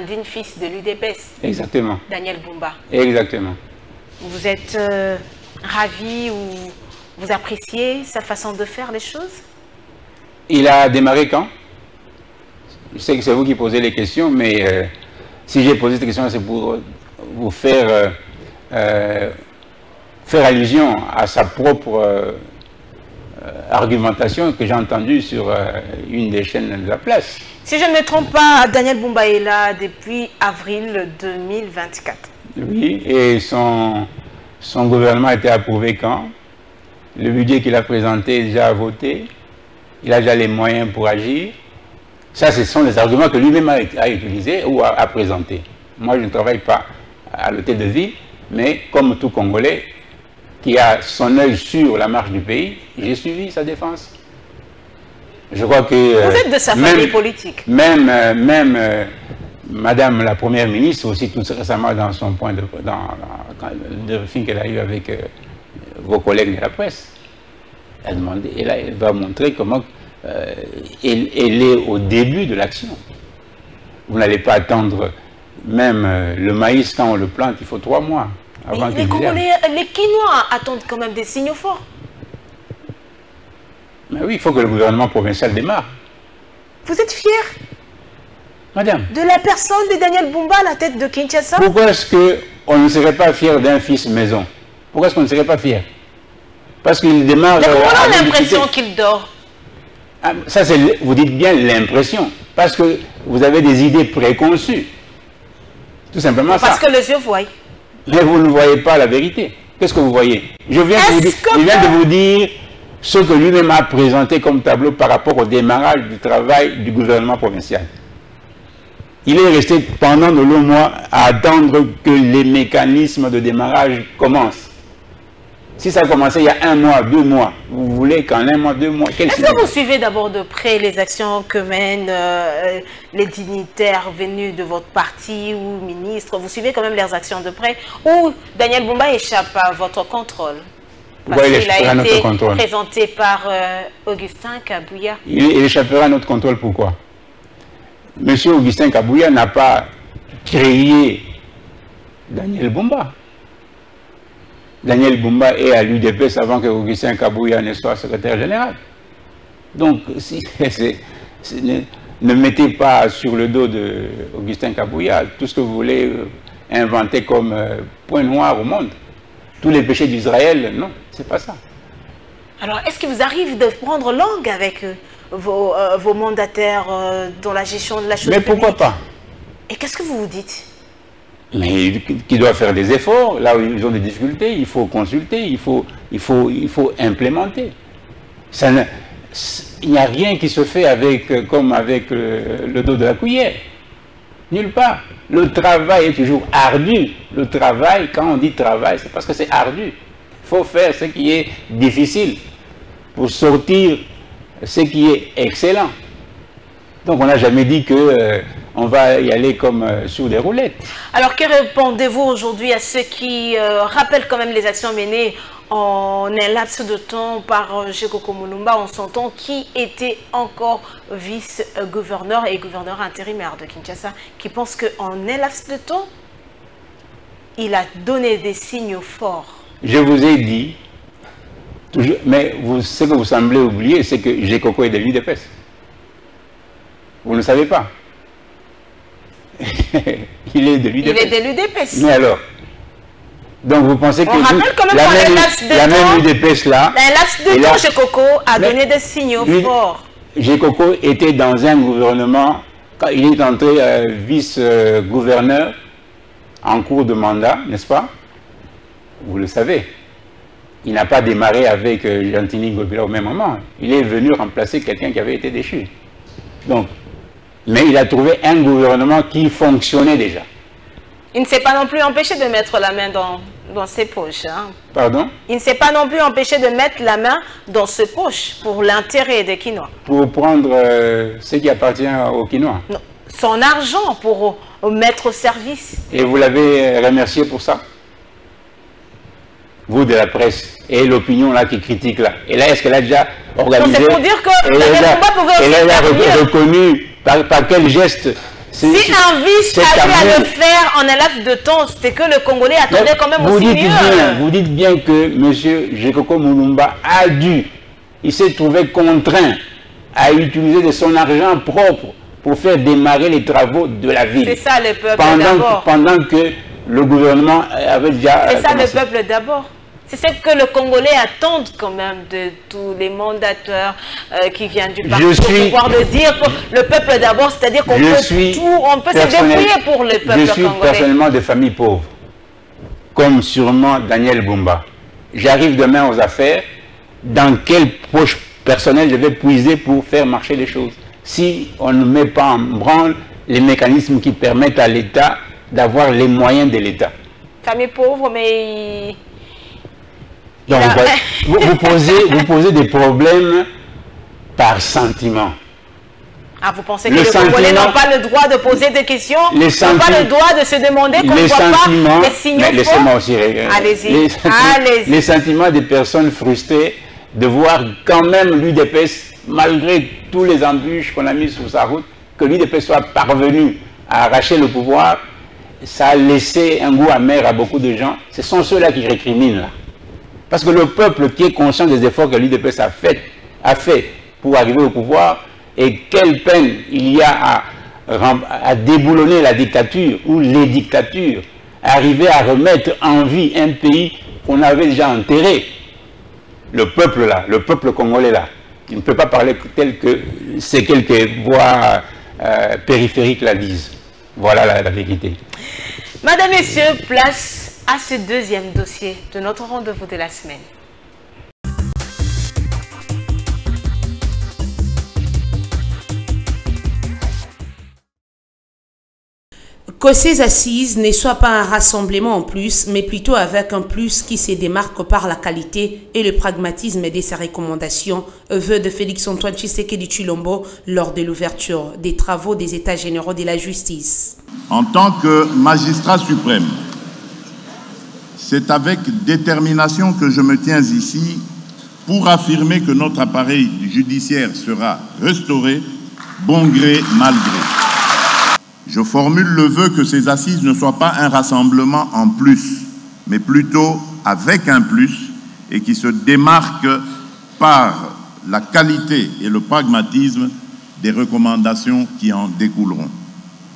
digne fils de l'UDPS. Exactement. Daniel Bumba. Exactement. Vous êtes ravi ou vous appréciez sa façon de faire les choses? Il a démarré quand? Je sais que c'est vous qui posez les questions, mais si j'ai posé cette question, c'est pour vous faire allusion à sa propre argumentation que j'ai entendue sur une des chaînes de la place. Si je ne me trompe pas, Daniel Bumba est là depuis avril 2024. Oui, et son gouvernement a été approuvé quand? Le budget qu'il a présenté est déjà voté. Il a déjà les moyens pour agir. Ça, ce sont les arguments que lui-même a utilisés ou a présentés. Moi, je ne travaille pas à l'hôtel de ville, mais comme tout Congolais qui a son œil sur la marche du pays, j'ai suivi sa défense. Je crois que... Vous êtes de sa famille politique. Même Madame la Première ministre, aussi tout récemment dans son point de film qu'elle a eu avec vos collègues de la presse, elle va montrer comment elle est au début de l'action. Vous n'allez pas attendre même le maïs quand on le plante, il faut 3 mois avant qu'il germe. Les Kinois attendent quand même des signaux forts. Mais oui, il faut que le gouvernement provincial démarre. Vous êtes fier, madame, de la personne de Daniel Bumba à la tête de Kinshasa? Pourquoi est-ce qu'on ne serait pas fier d'un fils maison? Pourquoi est-ce qu'on ne serait pas fier? Parce qu'il démarre... Mais on a l'impression qu'il dort. Ah, ça, vous dites bien l'impression. Parce que vous avez des idées préconçues. Tout simplement ça. Parce que les yeux voient. Mais vous ne voyez pas la vérité. Qu'est-ce que vous voyez? Je viens de vous dire ce que lui-même a présenté comme tableau par rapport au démarrage du travail du gouvernement provincial. Il est resté pendant de longs mois à attendre que les mécanismes de démarrage commencent. Si ça a commencé il y a 1 mois, 2 mois, vous voulez qu'en 1 mois, 2 mois... Est-ce que vous suivez d'abord de près les actions que mènent les dignitaires venus de votre parti ou ministres? Vous suivez quand même leurs actions de près? Ou Daniel Bumba échappe à votre contrôle? Parce qu'il a été présenté par Augustin Kabouya. Il échappera à notre contrôle, pourquoi? Monsieur Augustin Kabouya n'a pas créé Daniel Bumba. Daniel Bumba est à l'UDPS avant que Augustin Kabouya ne soit secrétaire général. Donc, ne mettez pas sur le dos d'Augustin Kabouya tout ce que vous voulez inventer comme point noir au monde. Tous les péchés d'Israël, non, c'est pas ça. Alors, est-ce qu'il vous arrive de prendre langue avec vos mandataires dans la gestion de la chose publique? Mais pourquoi pas? Et qu'est-ce que vous vous dites? Mais qui doivent faire des efforts, là où ils ont des difficultés, il faut consulter, il faut implémenter. Il n'y a rien qui se fait comme avec le dos de la cuillère. Nulle part. Le travail est toujours ardu. Le travail, quand on dit travail, c'est parce que c'est ardu. Il faut faire ce qui est difficile pour sortir ce qui est excellent. Donc on n'a jamais dit qu'on va y aller comme sur des roulettes. Alors que répondez-vous aujourd'hui à ceux qui rappellent quand même les actions menées en un laps de temps par Gekoko Mulumba, en son temps, qui était encore vice-gouverneur et gouverneur intérimaire de Kinshasa, qui pense qu'en un laps de temps, il a donné des signes forts? Je vous ai dit, toujours, mais ce que vous semblez oublier, c'est que Gekoko est de l'UDPS. Vous ne savez pas. Il est de l'UDPS. Il est de l'UDPS. Mais alors? Donc vous pensez que on rappelle quand même la même UDPS là... Un laps de temps, Gekoko a donné des signaux forts. Gekoko était dans un gouvernement, quand il est entré vice-gouverneur en cours de mandat, n'est-ce pas? Vous le savez. Il n'a pas démarré avec Gentini Ngobila au même moment. Il est venu remplacer quelqu'un qui avait été déchu. Donc, mais il a trouvé un gouvernement qui fonctionnait déjà. Il ne s'est pas non plus empêché de mettre la main dans ses poches. Hein. Pardon? Il ne s'est pas non plus empêché de mettre la main dans ses poches pour l'intérêt des Kinois. Pour prendre ce qui appartient aux Kinois? Non, son argent pour mettre au service. Et vous l'avez remercié pour ça? Vous de la presse et l'opinion là qui critique là. Et là, est-ce qu'elle a déjà organisé? C'est pour dire que elle a reconnu par quel geste? Si un vice a eu à le faire en un laps de temps, c'était que le Congolais attendait quand même aussi mieux. Vous dites bien que M. Gekoko Mulumba a dû, il s'est trouvé contraint à utiliser de son argent propre pour faire démarrer les travaux de la ville. C'est ça le peuple d'abord. Pendant que le gouvernement avait déjà... C'est ça le peuple d'abord. C'est ce que le Congolais attend quand même de tous les mandateurs qui viennent du parti, pour pouvoir le dire pour le peuple d'abord, c'est-à-dire qu'on peut se débrouiller pour le peuple congolais. Je suis personnellement de famille pauvre, comme sûrement Daniel Bumba. J'arrive demain aux affaires, dans quelle poche personnelle je vais puiser pour faire marcher les choses? Si on ne met pas en branle les mécanismes qui permettent à l'État d'avoir les moyens de l'État. Famille pauvre, mais... Donc, vous posez des problèmes par sentiment. Ah, vous pensez que les Congolais n'ont pas le droit de poser des questions, n'ont pas le droit de se demander qu'on ne voit pas les signaux forts? Laissez-moi aussi. Allez-y. Les sentiments des personnes frustrées de voir quand même l'UDPS, malgré tous les embûches qu'on a mis sur sa route, que l'UDPS soit parvenu à arracher le pouvoir, ça a laissé un goût amer à beaucoup de gens. Ce sont ceux-là qui récriminent là. Parce que le peuple qui est conscient des efforts que l'UDPS a fait pour arriver au pouvoir, et quelle peine il y a à déboulonner la dictature ou les dictatures, arriver à remettre en vie un pays qu'on avait déjà enterré. Le peuple là, le peuple congolais là, il ne peut pas parler tel que ces quelques voix périphériques la disent. Voilà la vérité. Madame, Messieurs, place à ce deuxième dossier de notre rendez-vous de la semaine. Que ces assises ne soient pas un rassemblement en plus, mais plutôt avec un plus qui se démarque par la qualité et le pragmatisme de ses recommandations, vœux de Félix-Antoine Tshisekedi Tshilombo lors de l'ouverture des travaux des États généraux de la justice. En tant que magistrat suprême, c'est avec détermination que je me tiens ici pour affirmer que notre appareil judiciaire sera restauré, bon gré, mal gré. Je formule le vœu que ces assises ne soient pas un rassemblement en plus, mais plutôt avec un plus et qui se démarque par la qualité et le pragmatisme des recommandations qui en découleront.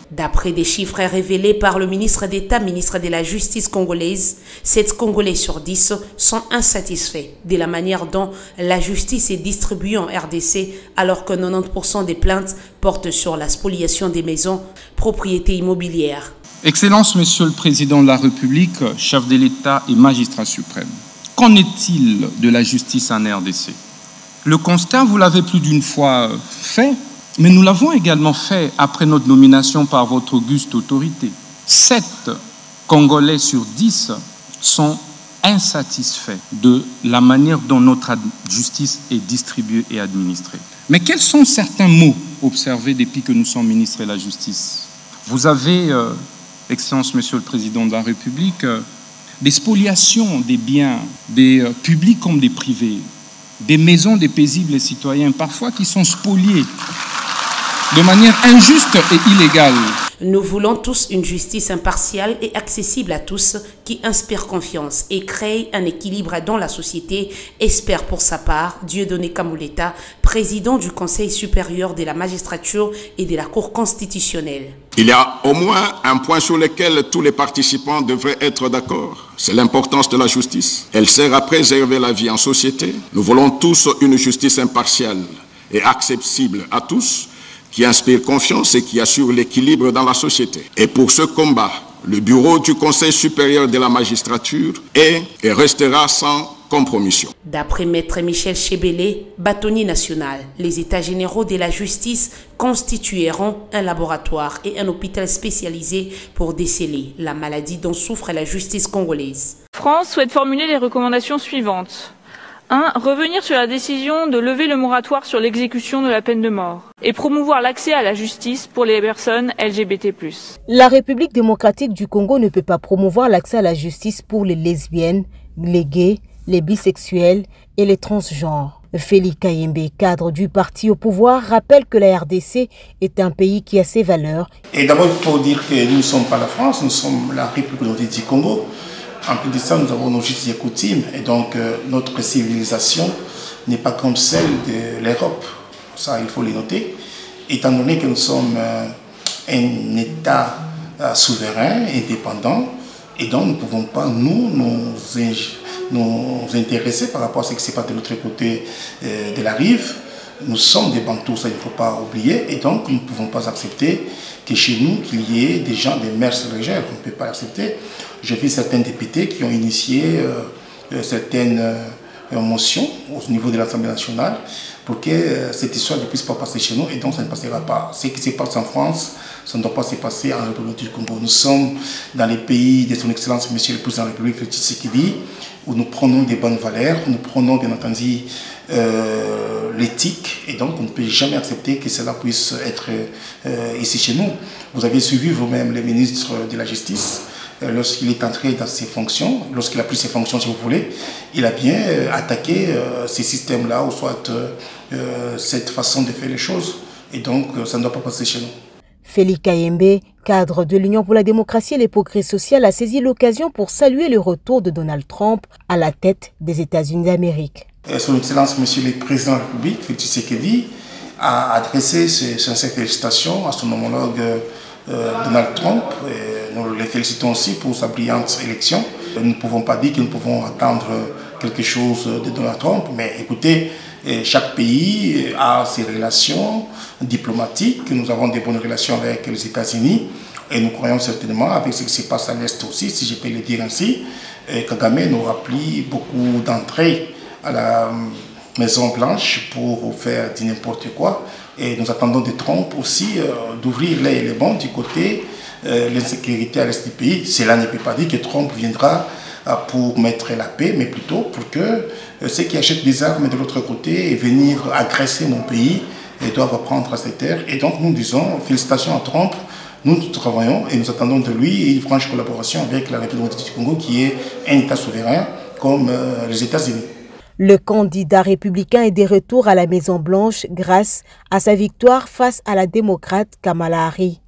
D'après des chiffres révélés par le ministre d'État, ministre de la Justice congolaise, 7 Congolais sur 10 sont insatisfaits de la manière dont la justice est distribuée en RDC, alors que 90% des plaintes portent sur la spoliation des maisons, propriétés immobilières. Excellence, Monsieur le Président de la République, chef de l'État et magistrat suprême, qu'en est-il de la justice en RDC? Le constat, vous l'avez plus d'une fois fait, mais nous l'avons également fait après notre nomination par votre auguste autorité. 7 Congolais sur 10 sont insatisfaits de la manière dont notre justice est distribuée et administrée. Mais quels sont certains mots observés depuis que nous sommes ministres de la Justice? Vous avez, Excellence, Monsieur le Président de la République, des spoliations des biens, des publics comme des privés, des maisons des paisibles citoyens, parfois qui sont spoliées de manière injuste et illégale. Nous voulons tous une justice impartiale et accessible à tous qui inspire confiance et crée un équilibre dans la société, espère pour sa part Dieudonné Kamuleta, président du Conseil supérieur de la magistrature et de la Cour constitutionnelle. Il y a au moins un point sur lequel tous les participants devraient être d'accord. C'est l'importance de la justice. Elle sert à préserver la vie en société. Nous voulons tous une justice impartiale et accessible à tous, qui inspire confiance et qui assure l'équilibre dans la société. Et pour ce combat, le bureau du Conseil supérieur de la magistrature est et restera sans compromission. D'après Maître Michel Chebele, bâtonnier national, les États généraux de la justice constitueront un laboratoire et un hôpital spécialisé pour déceler la maladie dont souffre la justice congolaise. France souhaite formuler les recommandations suivantes. 1. Revenir sur la décision de lever le moratoire sur l'exécution de la peine de mort et promouvoir l'accès à la justice pour les personnes LGBT+. La République démocratique du Congo ne peut pas promouvoir l'accès à la justice pour les lesbiennes, les gays, les bisexuels et les transgenres. Félix Kayembe, cadre du parti au pouvoir, rappelle que la RDC est un pays qui a ses valeurs. Et d'abord, il faut dire que nous ne sommes pas la France, nous sommes la République démocratique du Congo. En plus de ça, nous avons nos justices et coutumes, et donc notre civilisation n'est pas comme celle de l'Europe. Ça, il faut le noter. Étant donné que nous sommes un État souverain, indépendant, et donc nous ne pouvons pas nous intéresser par rapport à ce qui se passe de l'autre côté de la rive. Nous sommes des Bantous, ça il ne faut pas oublier, et donc nous ne pouvons pas accepter que chez nous, qu'il y ait des gens, des mœurs légères, on ne peut pas accepter. J'ai vu certains députés qui ont initié certaines motions au niveau de l'Assemblée nationale pour que cette histoire ne puisse pas passer chez nous, et donc ça ne passera pas. Ce qui se passe en France, ça ne doit pas se passer en République du Congo. Nous sommes dans les pays de son Excellence, Monsieur le Président de la République, Félix Tshisekedi, où nous prenons des bonnes valeurs, nous prenons bien entendu l'éthique, et donc on ne peut jamais accepter que cela puisse être ici chez nous. Vous avez suivi vous-même le ministre de la Justice, lorsqu'il est entré dans ses fonctions, lorsqu'il a pris ses fonctions si vous voulez, il a bien attaqué ces systèmes-là, ou soit cette façon de faire les choses, et donc ça ne doit pas passer chez nous. Félix Kayembe, cadre de l'Union pour la démocratie et les progrès sociaux, a saisi l'occasion pour saluer le retour de Donald Trump à la tête des États-Unis d'Amérique. Son Excellence, Monsieur le Président de la République, Félix Tshisekedi, a adressé ses sincères félicitations à son homologue Donald Trump. Nous les félicitons aussi pour sa brillante élection. Nous ne pouvons pas dire que nous pouvons attendre quelque chose de Donald Trump, mais écoutez, chaque pays a ses relations diplomatiques. Nous avons des bonnes relations avec les États-Unis, et nous croyons certainement, avec ce qui se passe à l'Est aussi, si je peux le dire ainsi, Kagame nous rappelle beaucoup d'entrées à la Maison Blanche pour faire du n'importe quoi. Et nous attendons de Trump aussi d'ouvrir les bons du côté l'insécurité à l'est du pays. Cela ne peut pas dire que Trump viendra pour mettre la paix, mais plutôt pour que ceux qui achètent des armes de l'autre côté et venir agresser mon pays et doivent prendre ces terres. Et donc nous disons félicitations à Trump. Nous travaillons et nous attendons de lui une franche collaboration avec la République du Congo qui est un État souverain comme les États-Unis. Le candidat républicain est de retour à la Maison-Blanche grâce à sa victoire face à la démocrate Kamala Harris.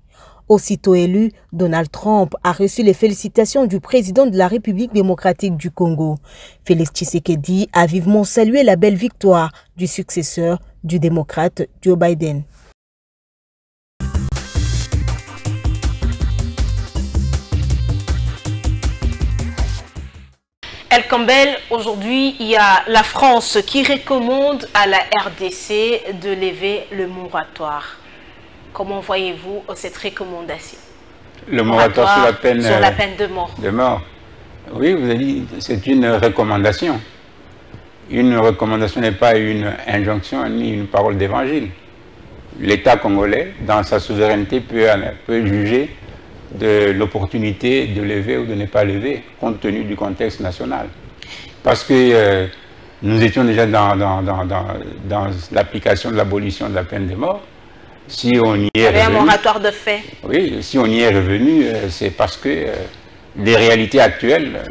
Aussitôt élu, Donald Trump a reçu les félicitations du président de la République démocratique du Congo. Félix Tshisekedi a vivement salué la belle victoire du successeur du démocrate Joe Biden. El Campbell, aujourd'hui, il y a la France qui recommande à la RDC de lever le moratoire. Comment voyez-vous cette recommandation? Le moratoire sur la peine de mort. De mort. Oui, vous avez dit, c'est une recommandation. Une recommandation n'est pas une injonction ni une parole d'évangile. L'État congolais, dans sa souveraineté, peut juger de l'opportunité de lever ou de ne pas lever, compte tenu du contexte national. Parce que nous étions déjà dans l'application de l'abolition de la peine de mort. Si on y est revenu, un moratoire de fait. Oui, si on y est revenu, c'est parce que les réalités actuelles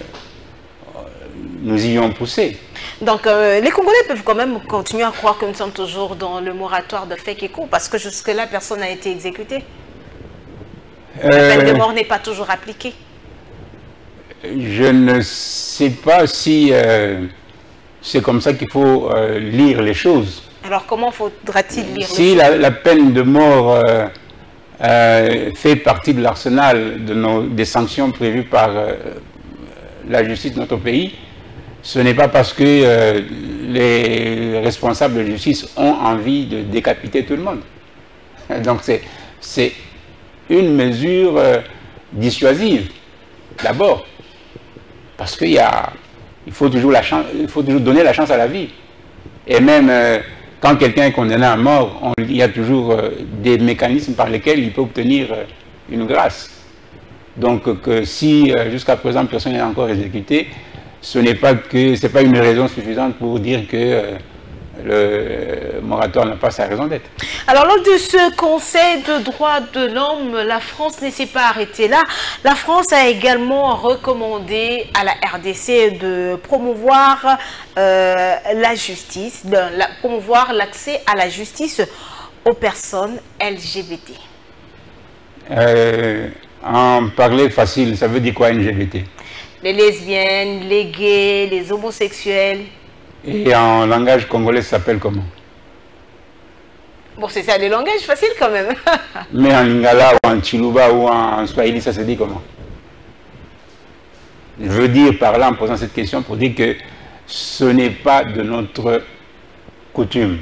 nous y ont poussé. Donc les Congolais peuvent quand même continuer à croire que nous sommes toujours dans le moratoire de fait qui court, parce que jusque-là, personne n'a été exécuté. La peine de mort n'est pas toujours appliquée. Je ne sais pas si c'est comme ça qu'il faut lire les choses. Alors comment faudra-t-il lire les choses? Si la peine de mort fait partie de l'arsenal des sanctions prévues par la justice de notre pays, ce n'est pas parce que les responsables de justice ont envie de décapiter tout le monde. Donc c'est une mesure dissuasive, d'abord, parce qu'il faut toujours donner la chance à la vie. Et même quand quelqu'un est condamné à mort, il y a toujours des mécanismes par lesquels il peut obtenir une grâce. Donc que si jusqu'à présent personne n'est encore exécuté, ce n'est pas une raison suffisante pour dire que le moratoire n'a pas sa raison d'être. Alors, lors de ce Conseil de droits de l'homme, la France ne s'est pas arrêtée là. La France a également recommandé à la RDC de promouvoir la justice, promouvoir l'accès à la justice aux personnes LGBT. En parler facile, ça veut dire quoi LGBT? Les lesbiennes, les gays, les homosexuels. Et en langage congolais, ça s'appelle comment? Bon, c'est ça, des langages faciles quand même. Mais en lingala ou en chiluba ou en swahili, ça se dit comment? Je veux dire par là, en posant cette question, pour dire que ce n'est pas de notre coutume.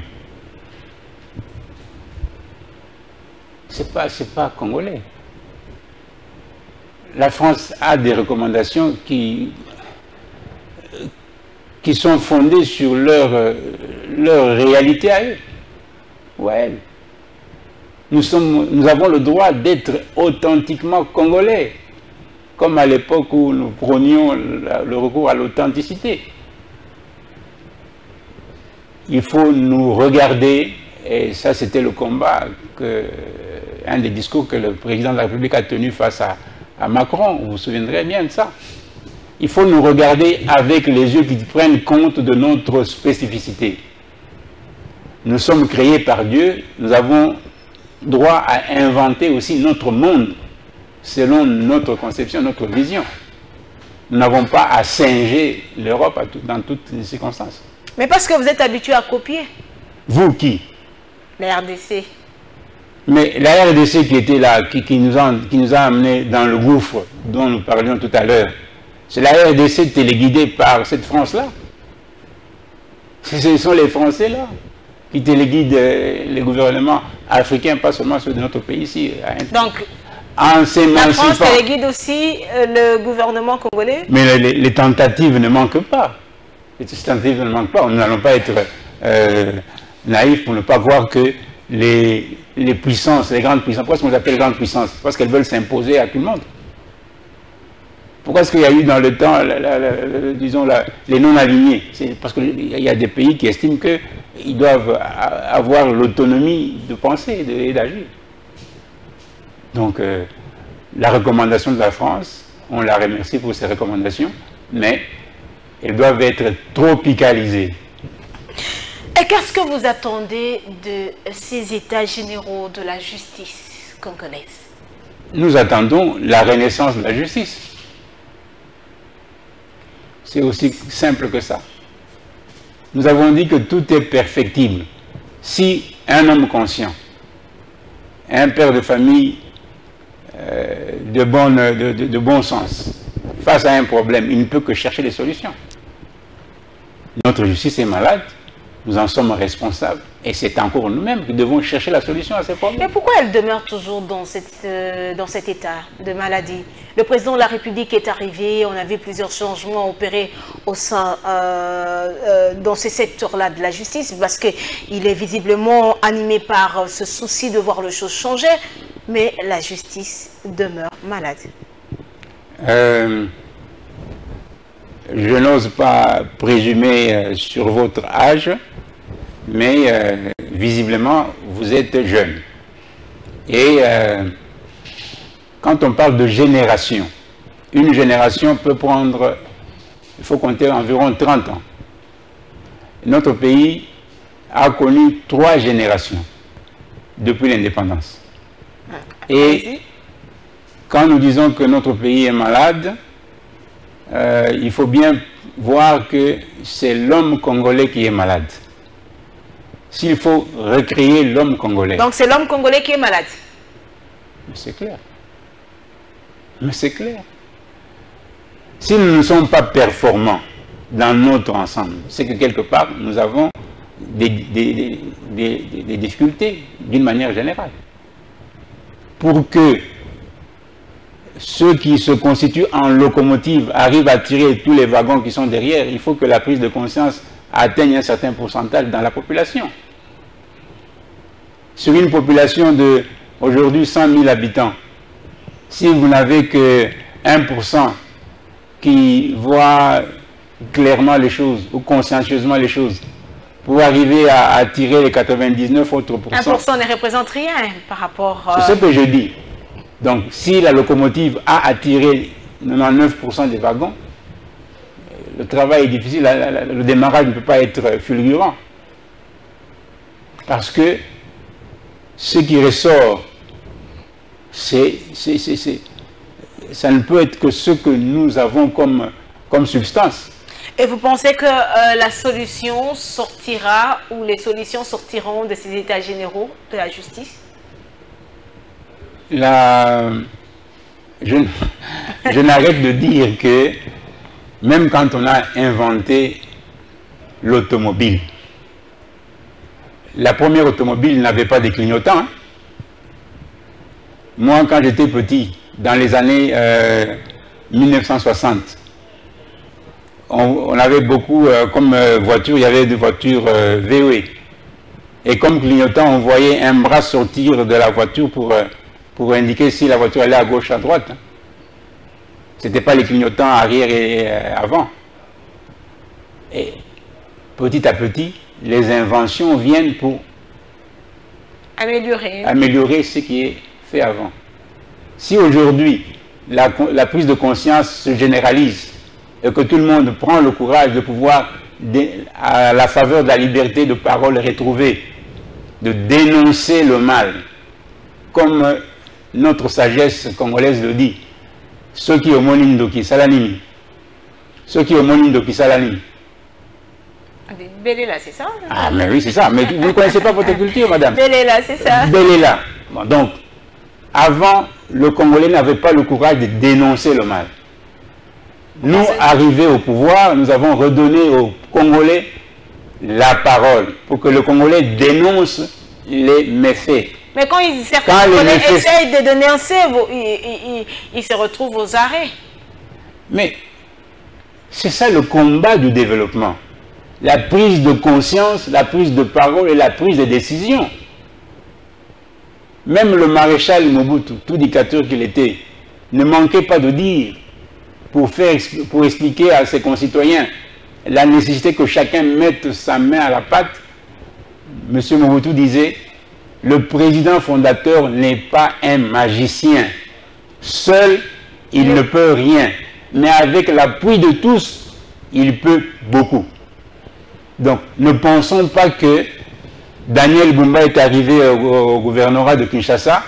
C'est pas congolais. La France a des recommandations qui sont fondées sur leur réalité à eux. Ouais. Nous avons le droit d'être authentiquement congolais, comme à l'époque où nous prônions le recours à l'authenticité. Il faut nous regarder, et ça c'était le combat, un des discours que le président de la République a tenu face à Macron, vous vous souviendrez bien de ça. Il faut nous regarder avec les yeux qui prennent compte de notre spécificité. Nous sommes créés par Dieu, nous avons droit à inventer aussi notre monde selon notre conception, notre vision. Nous n'avons pas à singer l'Europe dans toutes les circonstances. Mais parce que vous êtes habitué à copier. Vous qui? La RDC. Mais la RDC qui était là, qui nous a amenés dans le gouffre dont nous parlions tout à l'heure, c'est la RDC téléguidée par cette France-là. Ce sont les Français là qui téléguident les gouvernements africains, pas seulement ceux de notre pays ici. Donc, en la France téléguide aussi le gouvernement congolais? Mais les tentatives ne manquent pas. Les tentatives ne manquent pas. Nous n'allons pas être naïfs pour ne pas voir que les puissances, les grandes puissances. Pourquoi est-ce qu'on les appelle grandes puissances? Parce qu'elles veulent s'imposer à tout le monde. Pourquoi est-ce qu'il y a eu dans le temps, disons, les non-alignés? C'est parce qu'il y a des pays qui estiment qu'ils doivent avoir l'autonomie de penser et d'agir. Donc, la recommandation de la France, on la remercie pour ces recommandations, mais elles doivent être tropicalisées. Et qu'est-ce que vous attendez de ces états généraux de la justice congolaise? Nous attendons la renaissance de la justice. C'est aussi simple que ça. Nous avons dit que tout est perfectible. Si un homme conscient, un père de famille de bon sens, face à un problème, il ne peut que chercher des solutions. Notre justice est malade, nous en sommes responsables, et c'est encore nous-mêmes qui devons chercher la solution à ces problèmes. Mais pourquoi elle demeure toujours dans cet état de maladie? Le président de la République est arrivé, on a vu plusieurs changements opérés au sein, dans ces secteurs-là de la justice, parce qu'il est visiblement animé par ce souci de voir les choses changer, mais la justice demeure malade. Je n'ose pas présumer sur votre âge, mais visiblement, vous êtes jeune. Et quand on parle de génération, une génération peut prendre, il faut compter environ 30 ans. Notre pays a connu 3 générations depuis l'indépendance. Et quand nous disons que notre pays est malade, il faut bien voir que c'est l'homme congolais qui est malade. S'il faut recréer l'homme congolais. Donc c'est l'homme congolais qui est malade. C'est clair. Mais c'est clair. Si nous ne sommes pas performants dans notre ensemble, c'est que quelque part, nous avons des difficultés d'une manière générale. Pour que ceux qui se constituent en locomotive arrivent à tirer tous les wagons qui sont derrière, il faut que la prise de conscience atteigne un certain pourcentage dans la population. Sur une population de, aujourd'hui, 100 000 habitants, si vous n'avez que 1% qui voit clairement les choses, ou consciencieusement les choses, pour arriver à attirer les 99 autres pourcents. 1% ne représente rien par rapport... C'est ce que je dis. Donc, si la locomotive a attiré 99% des wagons, le travail est difficile, le démarrage ne peut pas être fulgurant. Parce que ce qui ressort, ça ne peut être que ce que nous avons comme substance. Et vous pensez que la solution sortira, ou les solutions sortiront de ces états généraux de la justice? Je n'arrête de dire que même quand on a inventé l'automobile, la première automobile n'avait pas de clignotants. Hein. Moi, quand j'étais petit, dans les années 1960, on avait beaucoup, comme voiture, il y avait des voitures VW. Et comme clignotant, on voyait un bras sortir de la voiture pour indiquer si la voiture allait à gauche ou à droite. Ce n'était pas les clignotants arrière et avant. Et petit à petit, les inventions viennent pour améliorer ce qui est fait avant. Si aujourd'hui, la prise de conscience se généralise et que tout le monde prend le courage de pouvoir, à la faveur de la liberté de parole retrouvée, de dénoncer le mal, comme notre sagesse congolaise le dit, ceux qui ont Indoki Salanimi, ceux qui ont Indoki Salanimi. Belela, c'est ça? Ah, mais oui, c'est ça. Mais vous ne connaissez pas votre culture, madame? Belela, c'est ça. Belela. Bon, donc, avant, le Congolais n'avait pas le courage de dénoncer le mal. Nous, arrivés au pouvoir, nous avons redonné aux Congolais la parole pour que le Congolais dénonce les méfaits. Mais quand certains Congolais essayent de dénoncer, ils se retrouvent aux arrêts. Mais c'est ça le combat du développement. La prise de conscience, la prise de parole et la prise de décision. Même le maréchal Mobutu, tout dictateur qu'il était, ne manquait pas de dire pour expliquer à ses concitoyens la nécessité que chacun mette sa main à la pâte. M. Mobutu disait, le président fondateur n'est pas un magicien. Seul, il ne peut rien. Mais avec l'appui de tous, il peut beaucoup. Donc, ne pensons pas que Daniel Bumba est arrivé au gouvernorat de Kinshasa,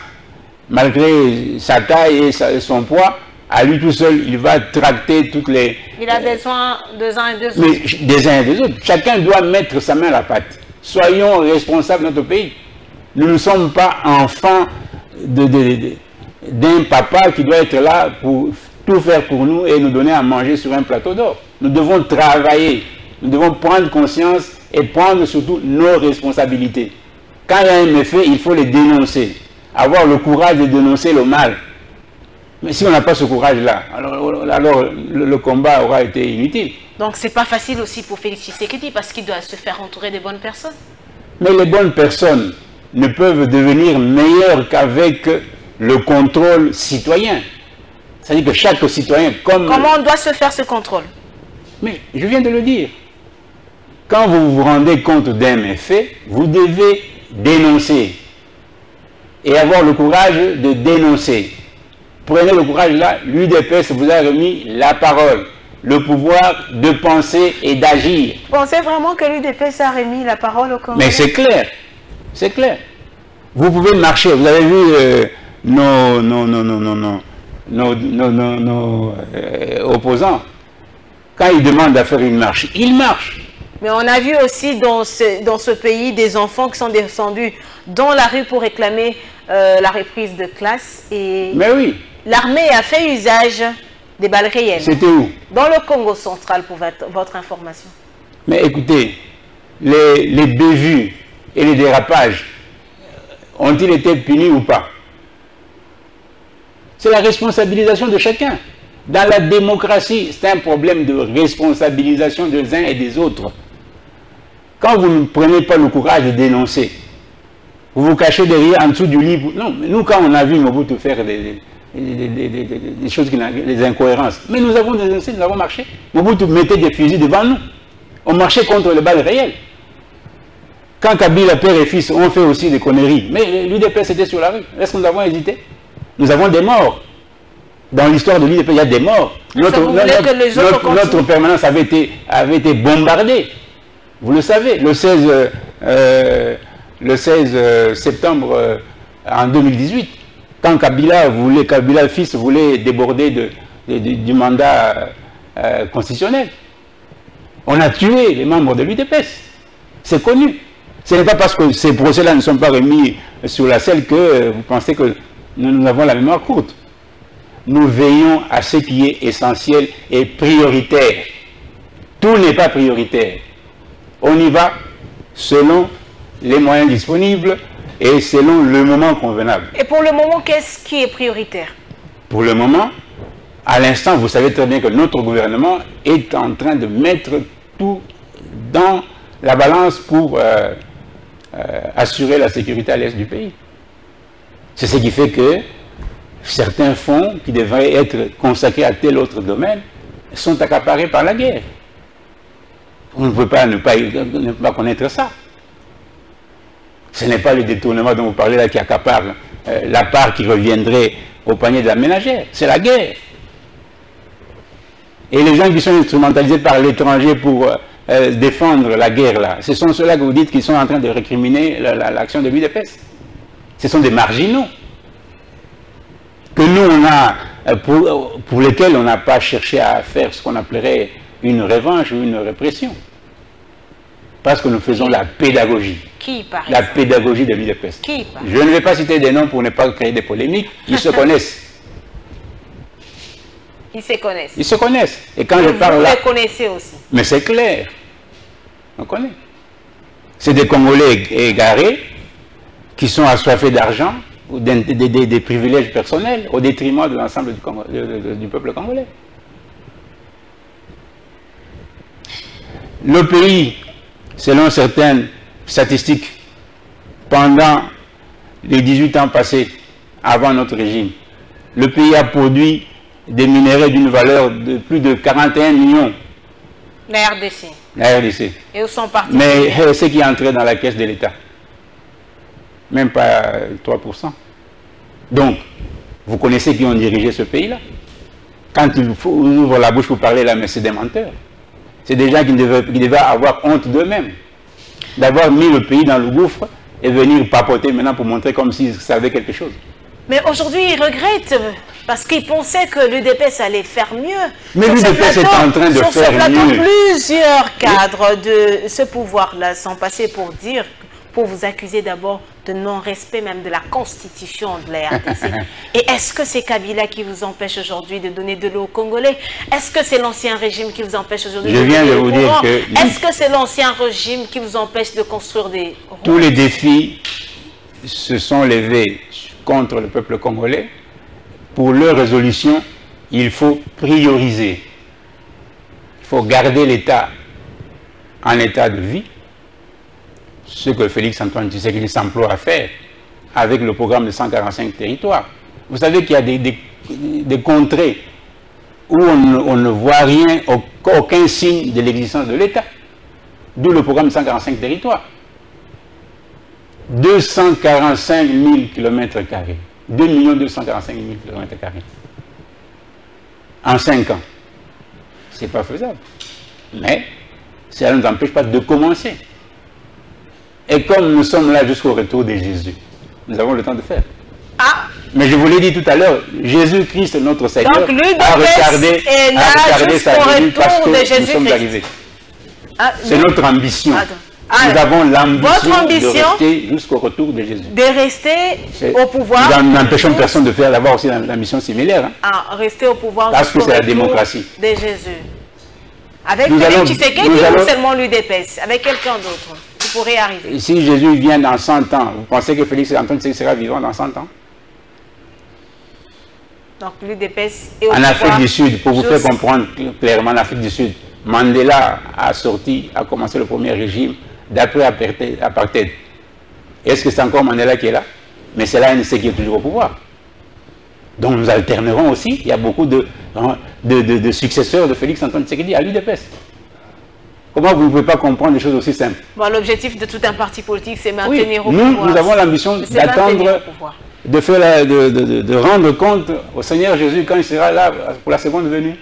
malgré sa taille et son poids, à lui tout seul, il va tracter toutes les... Il a besoin des uns et des autres. Mais des uns et des autres. Chacun doit mettre sa main à la pâte. Soyons responsables de notre pays. Nous ne sommes pas enfants d'un papa qui doit être là pour tout faire pour nous et nous donner à manger sur un plateau d'or. Nous devons travailler. Nous devons prendre conscience et prendre surtout nos responsabilités. Quand il y a un méfait, il faut les dénoncer. Avoir le courage de dénoncer le mal. Mais si on n'a pas ce courage-là, alors le combat aura été inutile. Donc c'est pas facile aussi pour Félix Tshisekedi parce qu'il doit se faire entourer des bonnes personnes. Mais les bonnes personnes ne peuvent devenir meilleures qu'avec le contrôle citoyen. C'est-à-dire que chaque citoyen, Comment on doit se faire ce contrôle? Mais je viens de le dire. Quand vous vous rendez compte d'un méfait, vous devez dénoncer. Et avoir le courage de dénoncer. Prenez le courage là, l'UDPS vous a remis la parole, le pouvoir de penser et d'agir. Vous pensez vraiment que l'UDPS a remis la parole au Congrès? Mais c'est clair, c'est clair. Vous pouvez marcher, vous avez vu nos opposants, quand ils demandent à faire une marche, ils marchent. Mais on a vu aussi dans ce pays des enfants qui sont descendus dans la rue pour réclamer la reprise de classe. Et mais oui. L'armée a fait usage des balles réelles. C'était où? Dans le Congo central, pour votre information. Mais écoutez, les bévues et les dérapages, ont-ils été punis ou pas? C'est la responsabilisation de chacun. Dans la démocratie, c'est un problème de responsabilisation des uns et des autres. Quand vous ne prenez pas le courage de dénoncer, vous vous cachez derrière, en dessous du lit. Non, mais nous, quand on a vu Mobutu faire des choses, des incohérences, mais nous avons dénoncé, nous avons marché. Mobutu mettait des fusils devant nous. On marchait contre les balles réelles. Quand Kabila, père et fils, ont fait aussi des conneries, mais l'UDPS était sur la rue. Est-ce que nous avons hésité? Nous avons des morts. Dans l'histoire de l'UDPS, il y a des morts. Notre permanence avait été bombardée. Vous le savez, le 16 septembre en 2018, quand Kabila fils voulait déborder du mandat constitutionnel, on a tué les membres de l'UDPS. C'est connu. Ce n'est pas parce que ces procès-là ne sont pas remis sur la selle que vous pensez que nous avons la mémoire courte. Nous veillons à ce qui est essentiel et prioritaire. Tout n'est pas prioritaire. On y va selon les moyens disponibles et selon le moment convenable. Et pour le moment, qu'est-ce qui est prioritaire? Pour le moment, à l'instant, vous savez très bien que notre gouvernement est en train de mettre tout dans la balance pour assurer la sécurité à l'est du pays. C'est ce qui fait que certains fonds qui devraient être consacrés à tel autre domaine sont accaparés par la guerre. On ne peut pas ne pas connaître ça. Ce n'est pas le détournement dont vous parlez là qui accapare la part qui reviendrait au panier de la ménagère. C'est la guerre. Et les gens qui sont instrumentalisés par l'étranger pour défendre la guerre là, ce sont ceux-là que vous dites qu'ils sont en train de récriminer l'action de l'UDPS. Ce sont des marginaux que nous on a, pour lesquels on n'a pas cherché à faire ce qu'on appellerait une revanche ou une répression. Parce que nous faisons la pédagogie. Qui, par exemple? La pédagogie de l'UDPS. Qui, par Je ne vais pas citer des noms pour ne pas créer des polémiques. Ils se connaissent. Ils se connaissent. Ils se connaissent. Et quand je parle là... Vous les connaissez aussi. Mais c'est clair. On connaît. C'est des Congolais égarés qui sont assoiffés d'argent ou des privilèges personnels au détriment de l'ensemble du peuple congolais. Le pays, selon certaines statistiques, pendant les 18 ans passés avant notre régime, le pays a produit des minerais d'une valeur de plus de 41 millions. La RDC. La RDC. Et où sont partis? Mais ce qui est entré dans la caisse de l'État, même pas 3%. Donc, vous connaissez qui ont dirigé ce pays-là. Quand ils ouvrent la bouche pour parler là, mais c'est des menteurs. C'est des gens qui devaient avoir honte d'eux-mêmes, d'avoir mis le pays dans le gouffre et venir papoter maintenant pour montrer comme s'ils savaient quelque chose. Mais aujourd'hui, ils regrettent parce qu'ils pensaient que l'UDPS allait faire mieux. Mais l'UDPS est en train de faire mieux. Sur ce plateau, plusieurs cadres de ce pouvoir-là sont passés pour dire, pour vous accuser d'abord de non-respect même de la Constitution de la RDC. Et est-ce que c'est Kabila qui vous empêche aujourd'hui de donner de l'eau aux Congolais? Est-ce que c'est l'ancien régime qui vous empêche aujourd'hui de donner de l'eau aux Congolais? Est-ce que c'est l'ancien régime qui vous empêche de construire des routes? Tous les défis se sont levés contre le peuple congolais. Pour leur résolution, il faut prioriser. Il faut garder l'État en état de vie. Ce que Félix Antoine Tshisekedi s'emploie à faire avec le programme de 145 territoires. Vous savez qu'il y a des contrées où on ne voit rien, aucun signe de l'existence de l'État. D'où le programme de 145 territoires. 245 000 km². 2 245 000 km². En 5 ans. Ce n'est pas faisable. Mais ça ne nous empêche pas de commencer. Et comme nous sommes là jusqu'au retour de Jésus, nous avons le temps de faire. Ah. Mais je vous l'ai dit tout à l'heure, Jésus-Christ, notre Seigneur, donc, a retardé sa venue parce que nous sommes arrivés. Ah, c'est notre ambition. Nous avons l'ambition de rester jusqu'au retour de Jésus. De rester au pouvoir. Nous n'empêchons personne de faire, d'avoir aussi l'ambition similaire. Hein. Ah, rester au pouvoir parce que c'est la démocratie. De Jésus. Avec Félix Tshisekedi ou seulement l'UDPS? Avec quelqu'un d'autre? Vous pourrez arriver. Si Jésus vient dans 100 ans, vous pensez que Félix Antoine Tshisekedi sera vivant dans 100 ans? Donc l'UDPS est au pouvoir. En Afrique du Sud, pour vous faire comprendre clairement, en Afrique du Sud, Mandela a commencé le premier régime d'après apartheid. Est-ce que c'est encore Mandela qui est là? Mais c'est là l'ANC qui est toujours au pouvoir. Donc nous alternerons aussi. Il y a beaucoup de successeurs de Félix Antoine Tshisekedi à l'UDPS. Comment vous ne pouvez pas comprendre des choses aussi simples? Bon, l'objectif de tout un parti politique, c'est maintenir au pouvoir. Nous avons l'ambition d'attendre, de rendre compte au Seigneur Jésus quand il sera là pour la seconde venue.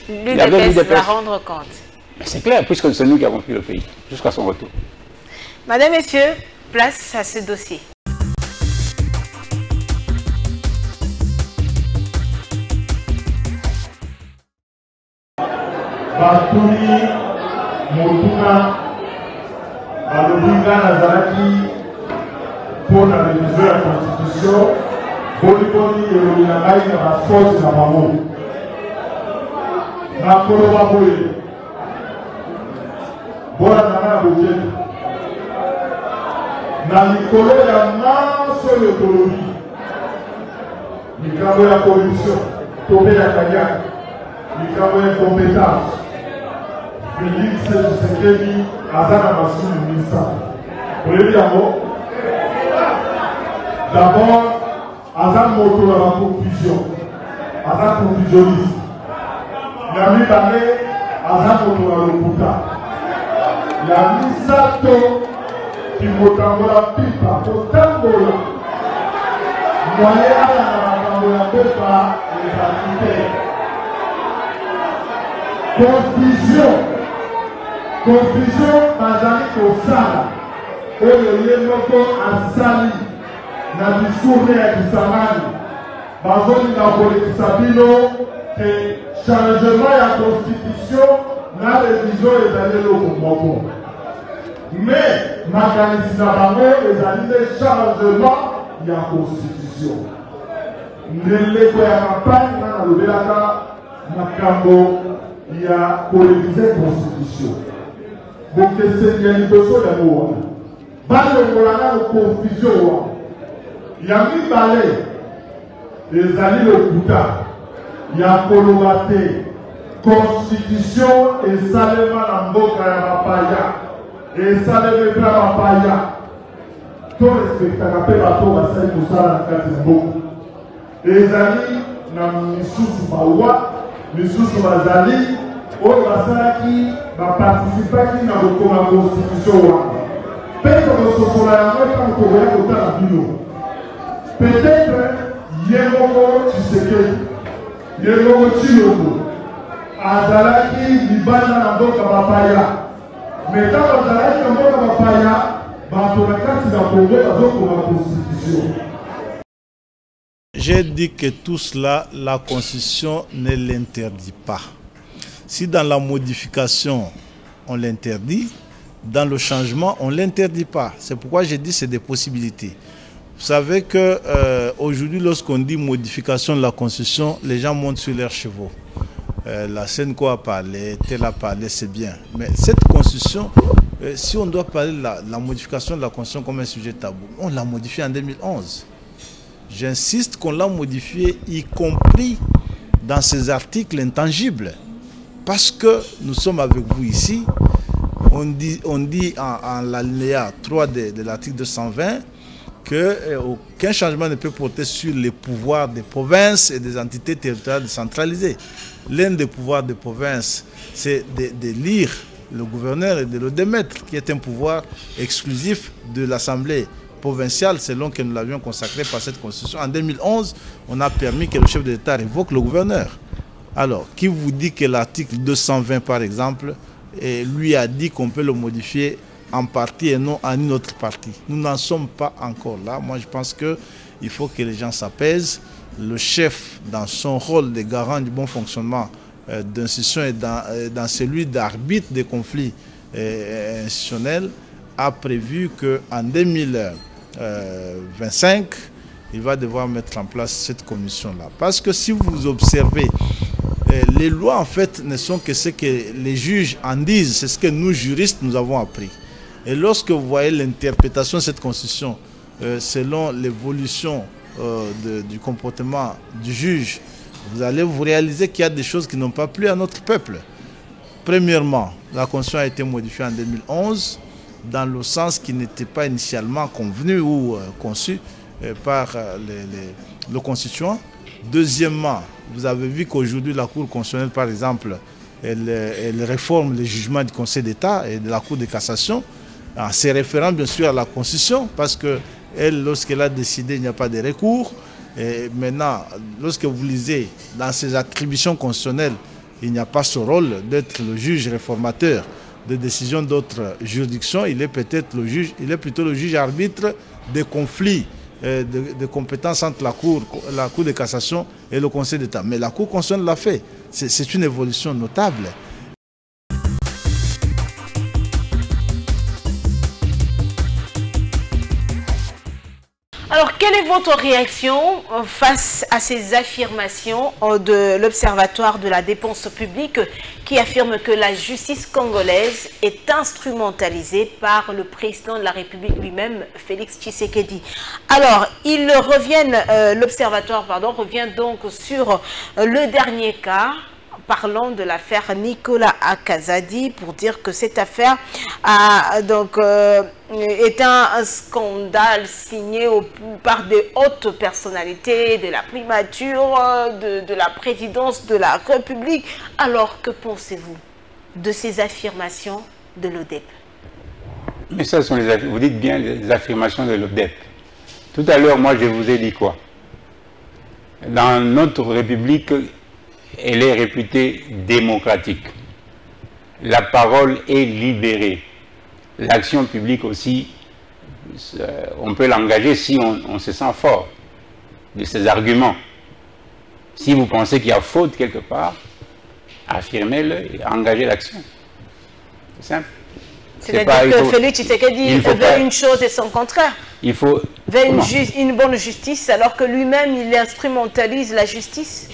L'UDPS va rendre compte. Mais c'est clair, puisque c'est nous qui avons pris le pays, jusqu'à son retour. Madame, Messieurs, place à ce dossier. Motuna alobinga nazalaki pour la révision de la Constitution boliboni elongi na ngai na baforce na bango nakoloba boye bona nanga na bokende na likolo ya nyonso oyo tolobi likambo ya corruption to mpe ya kanyaka likambo ya compétence. Félix Tshisekedi aza na masumu misato. Oyebi yango? D'abord, aza moto na baconfusion. Aza confusionniste. Ya mibale, aza moto na lokuta. Ya misato, kimotambola pipa, kotambola. Moye ala na makambo ya mboka ezali te. Confusion bazali kosala oyo ye moko asali na discours ya kisamani bazolinga kolekisa bino ke changement ya constitution na révision ezali eloko moko mais makanisi na bango ezali nde changement ya constitution ndeko ya campagne nga nalobelaka makambo ya korevize constitution bokeseni ya liboso yango wana balongolanga na confusion wana ya mibale ezali lokuta ya koloba te constitution esalema na mboka ya bapaya esalema mpe ya bapaya to respectaka mpe bato basali kosala na kati na mboka ezali na misusu bawa misusu bazali oyo basalaki bapartisipaki na kokoma constitution wana mpe tokosokola yango ntango tokoya kotala bino peut-être ye moko Tshisekedi ye moko Tshilombo azalaki libanda na mboka bapaya mais ntango azalaki na mboka bapaya bato na kati na Congo bazokoma constitution. J'ai dit que tout cela, la Constitution ne l'interdit pas. Si dans la modification, on l'interdit, dans le changement, on ne l'interdit pas. C'est pourquoi j'ai dit que c'est des possibilités. Vous savez qu'aujourd'hui, lorsqu'on dit modification de la Constitution, les gens montent sur leurs chevaux. La Senko a parlé, tel a parlé, c'est bien. Mais cette Constitution, si on doit parler de la modification de la Constitution comme un sujet tabou, on l'a modifiée en 2011. J'insiste qu'on l'a modifiée, y compris dans ces articles intangibles. Parce que nous sommes avec vous ici, on dit en l'alinéa 3 de l'article 220 qu'aucun changement ne peut porter sur les pouvoirs des provinces et des entités territoriales décentralisées. L'un des pouvoirs des provinces, c'est d'élire le gouverneur et de le démettre, qui est un pouvoir exclusif de l'Assemblée provinciale, selon que nous l'avions consacré par cette Constitution. En 2011, on a permis que le chef de l'État révoque le gouverneur. Alors, qui vous dit que l'article 220, par exemple, lui a dit qu'on peut le modifier en partie et non en une autre partie? Nous n'en sommes pas encore là. Moi, je pense qu'il faut que les gens s'apaisent. Le chef, dans son rôle de garant du bon fonctionnement d'institution et dans celui d'arbitre des conflits institutionnels, a prévu qu'en 2025, il va devoir mettre en place cette commission-là. Parce que si vous observez, les lois, en fait, ne sont que ce que les juges en disent. C'est ce que nous, juristes, nous avons appris. Et lorsque vous voyez l'interprétation de cette Constitution, selon l'évolution du comportement du juge, vous allez vous réaliser qu'il y a des choses qui n'ont pas plu à notre peuple. Premièrement, la Constitution a été modifiée en 2011 dans le sens qui n'était pas initialement convenu ou conçu par le constituant. Deuxièmement, vous avez vu qu'aujourd'hui la Cour constitutionnelle, par exemple, elle réforme les jugements du Conseil d'État et de la Cour de cassation en se référant bien sûr à la Constitution, parce que elle, lorsqu'elle a décidé, il n'y a pas de recours. Et maintenant, lorsque vous lisez dans ses attributions constitutionnelles, il n'y a pas ce rôle d'être le juge réformateur de décisions d'autres juridictions. Il est peut-être le juge, il est plutôt le juge arbitre des conflits de compétences entre la Cour de cassation et le Conseil d'État. Mais la Cour constitutionnelle l'a fait. C'est une évolution notable. Alors, quelle est votre réaction face à ces affirmations de l'Observatoire de la dépense publique qui affirme que la justice congolaise est instrumentalisée par le président de la République lui-même, Félix Tshisekedi? Alors, l'Observatoire revient donc sur le dernier cas, parlant de l'affaire Nicolas Akazadi, pour dire que cette affaire est un scandale signé par de hautes personnalités de la primature, de la présidence de la République. Alors, que pensez-vous de ces affirmations de l'ODEP? Mais ça sont vous dites bien les affirmations de l'ODEP. Tout à l'heure, moi, je vous ai dit quoi? Dans notre République, elle est réputée démocratique. La parole est libérée. L'action publique aussi, on peut l'engager si on se sent fort de ses arguments. Si vous pensez qu'il y a faute quelque part, affirmez-le et engagez l'action. C'est simple. C'est-à-dire que Félix Tshisekedi veut une chose et son contraire. Il faut une bonne justice alors que lui-même il instrumentalise la justice.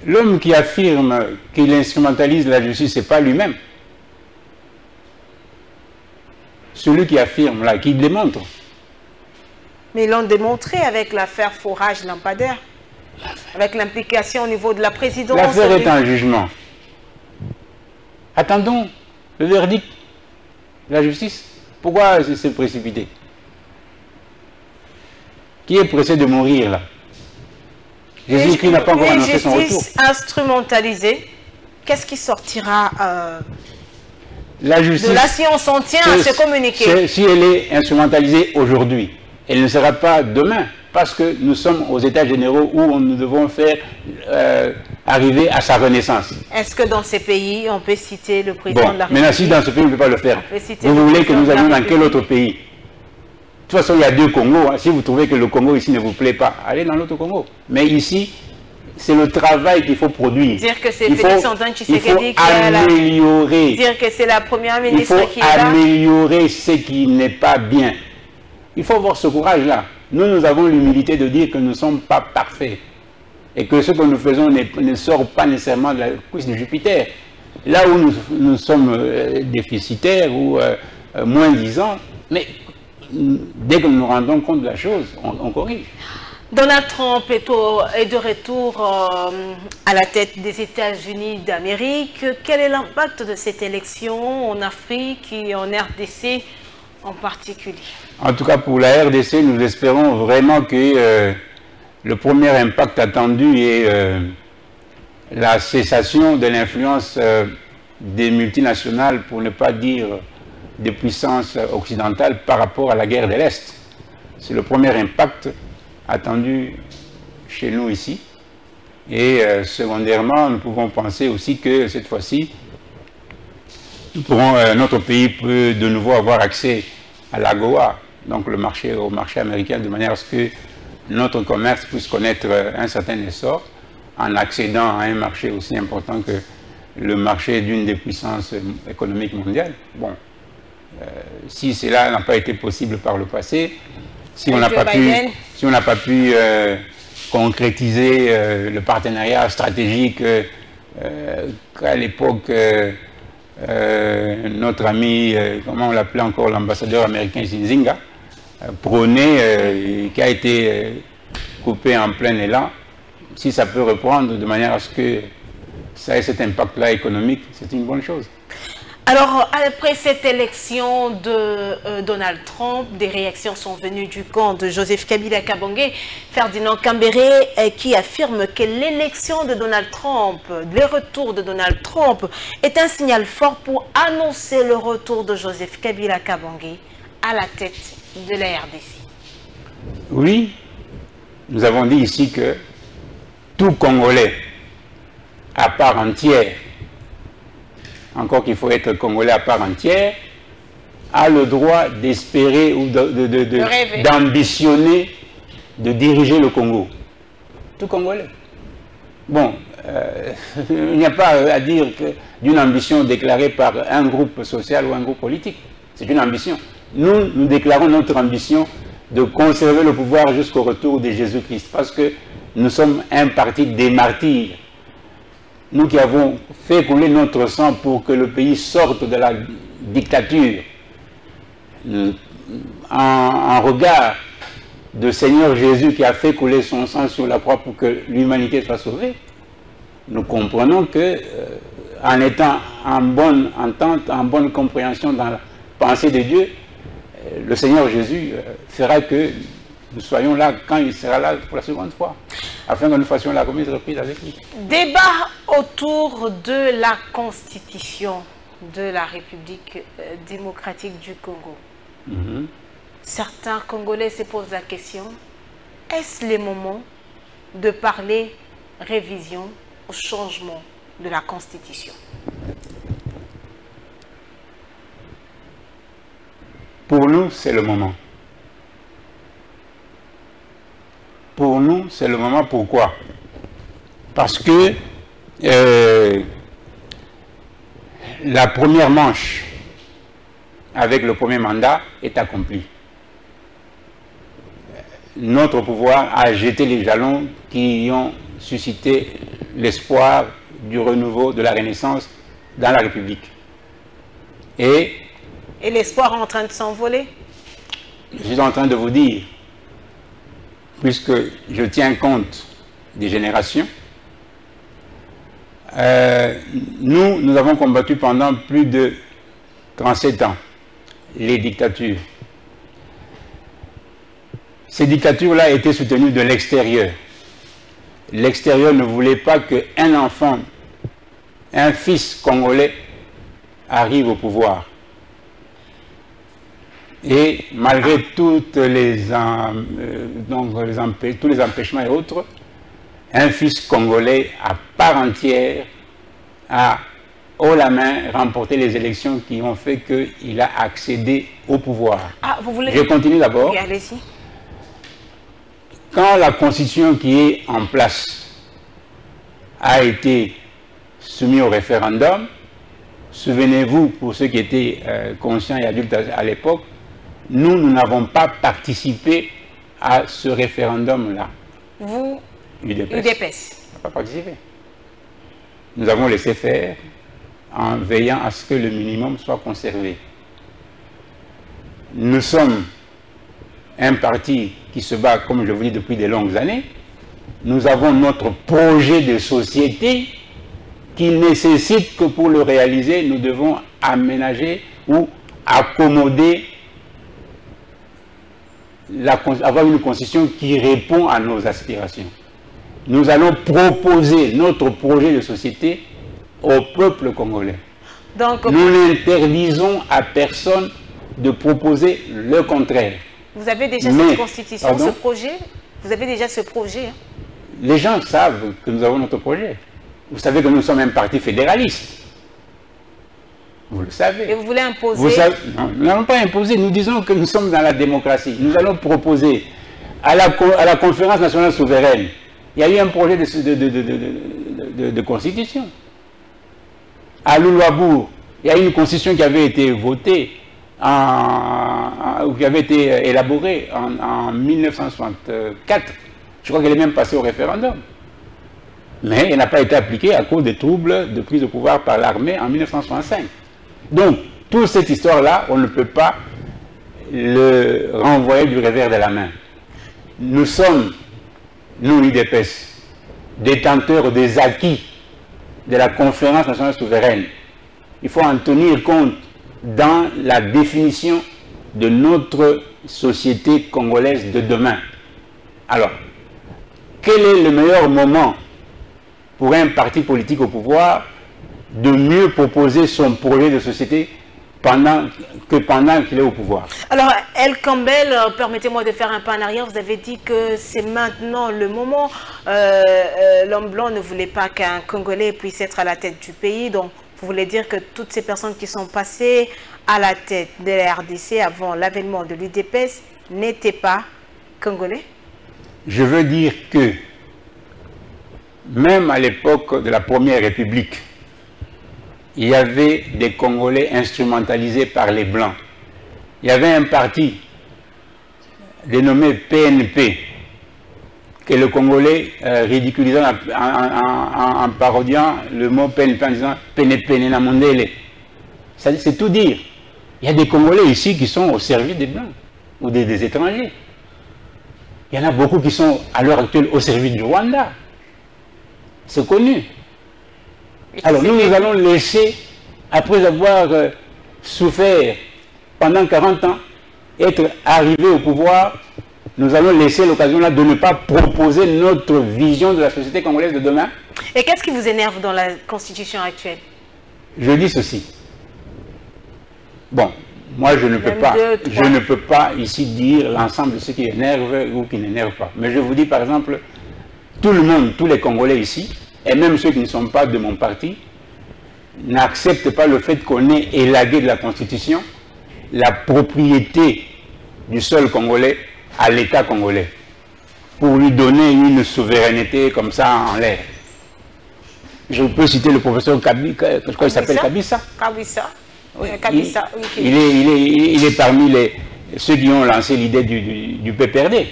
L'homme qui affirme qu'il instrumentalise la justice, ce n'est pas lui-même. Celui qui affirme, là, qui démontre. Mais ils l'ont démontré avec l'affaire Forage Lampadaire, avec l'implication au niveau de la présidence. L'affaire est en jugement. Attendons le verdict de la justice. Pourquoi c'est précipité? Qui est pressé de mourir là? Jésus-Christ n'a pas encore annoncé son retour. Justice instrumentalisée, qu'est-ce qui sortira la justice, de là si on s'en tient à se communiquer? Si elle est instrumentalisée aujourd'hui, elle ne sera pas demain, parce que nous sommes aux États généraux où nous devons faire arriver à sa renaissance. Est-ce que dans ces pays, on peut citer le président de la République? Maintenant, si dans ce pays, on ne peut pas le faire, vous voulez que nous allions dans quel autre pays? De toute façon, il y a deux Congos. Hein. Si vous trouvez que le Congo ici ne vous plaît pas, allez dans l'autre Congo. Mais ici, c'est le travail qu'il faut produire. Dire que c'est Félix Antoine Tshisekedi qui est là. Dire que c'est la première ministre qui est là. Il faut améliorer ce qui n'est pas bien. Il faut avoir ce courage-là. Nous avons l'humilité de dire que nous ne sommes pas parfaits. Et que ce que nous faisons ne sort pas nécessairement de la cuisse de Jupiter. Là où nous sommes déficitaires ou moins disants, mais dès que nous nous rendons compte de la chose, on corrige. Donald Trump est de retour à la tête des États-Unis d'Amérique. Quel est l'impact de cette élection en Afrique et en RDC en particulier? En tout cas, pour la RDC, nous espérons vraiment que le premier impact attendu est la cessation de l'influence des multinationales, pour ne pas dire des puissances occidentales, par rapport à la guerre de l'Est. C'est le premier impact attendu chez nous ici. Et secondairement, nous pouvons penser aussi que cette fois-ci, notre pays peut de nouveau avoir accès à l'AGOA, donc au marché américain, de manière à ce que notre commerce puisse connaître un certain essor en accédant à un marché aussi important que le marché d'une des puissances économiques mondiales. Bon, si cela n'a pas été possible par le passé, si on n'a pas pu concrétiser le partenariat stratégique qu'à l'époque notre ami, comment on l'appelait encore, l'ambassadeur américain Nzinga, prônait, qui a été coupé en plein élan, si ça peut reprendre de manière à ce que ça ait cet impact-là économique, c'est une bonne chose. Alors, après cette élection de Donald Trump, des réactions sont venues du camp de Joseph Kabila Kabange, Ferdinand Kambere, qui affirme que l'élection de Donald Trump, le retour de Donald Trump, est un signal fort pour annoncer le retour de Joseph Kabila Kabange à la tête de la RDC. Oui, nous avons dit ici que tout Congolais, à part entière, encore qu'il faut être Congolais à part entière, a le droit d'espérer ou d'ambitionner de diriger le Congo. Tout Congolais. Bon, il n'y a pas à dire d'une ambition déclarée par un groupe social ou un groupe politique. C'est une ambition. Nous déclarons notre ambition de conserver le pouvoir jusqu'au retour de Jésus-Christ, parce que nous sommes un parti des martyrs. Nous qui avons fait couler notre sang pour que le pays sorte de la dictature, en regard de Seigneur Jésus qui a fait couler son sang sur la croix pour que l'humanité soit sauvée, nous comprenons que, en étant en bonne entente, en bonne compréhension dans la pensée de Dieu, le Seigneur Jésus fera que nous soyons là quand il sera là pour la seconde fois, afin que nous fassions la remise reprise avec lui. Débat autour de la Constitution de la République démocratique du Congo. Certains Congolais se posent la question, est-ce le moment de parler révision ou changement de la Constitution? Pour nous, c'est le moment. Pour nous, c'est le moment. Pourquoi? Parce que la première manche avec le premier mandat est accomplie. Notre pouvoir a jeté les jalons qui ont suscité l'espoir du renouveau, de la renaissance dans la République. Et l'espoir est en train de s'envoler? Je suis en train de vous dire, puisque je tiens compte des générations, nous avons combattu pendant plus de 37 ans les dictatures. Ces dictatures-là étaient soutenues de l'extérieur. L'extérieur ne voulait pas qu'un enfant, un fils congolais, arrive au pouvoir. Et malgré toutes les tous les empêchements et autres, un fils congolais à part entière a haut la main remporté les élections qui ont fait qu'il a accédé au pouvoir. Ah, vous voulez... Je continue d'abord. Oui, allez-y. Quand la constitution qui est en place a été soumise au référendum, souvenez-vous, pour ceux qui étaient conscients et adultes à l'époque, nous n'avons pas participé à ce référendum-là. Vous, UDPS. UDPS. n'a pas participé. Nous avons laissé faire en veillant à ce que le minimum soit conservé. Nous sommes un parti qui se bat, comme je vous dis, depuis de longues années. Nous avons notre projet de société qui nécessite que pour le réaliser, nous devons aménager ou accommoder, avoir une constitution qui répond à nos aspirations. Nous allons proposer notre projet de société au peuple congolais. Donc, nous n'interdisons à personne de proposer le contraire. Vous avez déjà cette constitution, ce projet? Vous avez déjà ce projet, hein? Les gens savent que nous avons notre projet. Vous savez que nous sommes un parti fédéraliste. Vous le savez. Et vous voulez imposer? Vous savez, non, nous n'allons pas imposer. Nous disons que nous sommes dans la démocratie. Nous allons proposer à la conférence nationale souveraine. Il y a eu un projet de constitution. À Loulouabourg, il y a eu une constitution qui avait été votée, qui avait été élaborée en 1964. Je crois qu'elle est même passée au référendum. Mais elle n'a pas été appliquée à cause des troubles de prise de pouvoir par l'armée en 1965. Donc, toute cette histoire-là, on ne peut pas le renvoyer du revers de la main. Nous sommes, nous, l'UDPS, détenteurs des acquis de la conférence nationale souveraine. Il faut en tenir compte dans la définition de notre société congolaise de demain. Alors, quel est le meilleur moment pour un parti politique au pouvoir de mieux proposer son projet de société pendant qu'il est au pouvoir? Alors, El Campbell, permettez-moi de faire un pas en arrière. Vous avez dit que c'est maintenant le moment. L'homme blanc ne voulait pas qu'un Congolais puisse être à la tête du pays. Donc, vous voulez dire que toutes ces personnes qui sont passées à la tête de la RDC avant l'avènement de l'UDPS n'étaient pas Congolais? Je veux dire que même à l'époque de la Première République, il y avait des Congolais instrumentalisés par les Blancs. Il y avait un parti dénommé PNP, que le Congolais ridiculisait en parodiant le mot PNP en disant « Pene na mondele ». C'est tout dire. Il y a des Congolais ici qui sont au service des Blancs ou des étrangers. Il y en a beaucoup qui sont à l'heure actuelle au service du Rwanda. C'est connu. Alors nous allons laisser, après avoir souffert pendant 40 ans, être arrivés au pouvoir, nous allons laisser l'occasion là de ne pas proposer notre vision de la société congolaise de demain. Et qu'est-ce qui vous énerve dans la constitution actuelle? Je dis ceci. Bon, moi je ne peux pas ici dire l'ensemble de ce qui énerve ou qui n'énerve pas. Mais je vous dis par exemple, tout le monde, tous les Congolais ici, et même ceux qui ne sont pas de mon parti, n'acceptent pas le fait qu'on ait élagué de la Constitution la propriété du sol congolais à l'État congolais, pour lui donner une souveraineté comme ça en l'air. Je peux citer le professeur Kabissa, je crois qu'il s'appelle Kabissa. Kabissa. Oui, il est parmi ceux qui ont lancé l'idée du PPRD.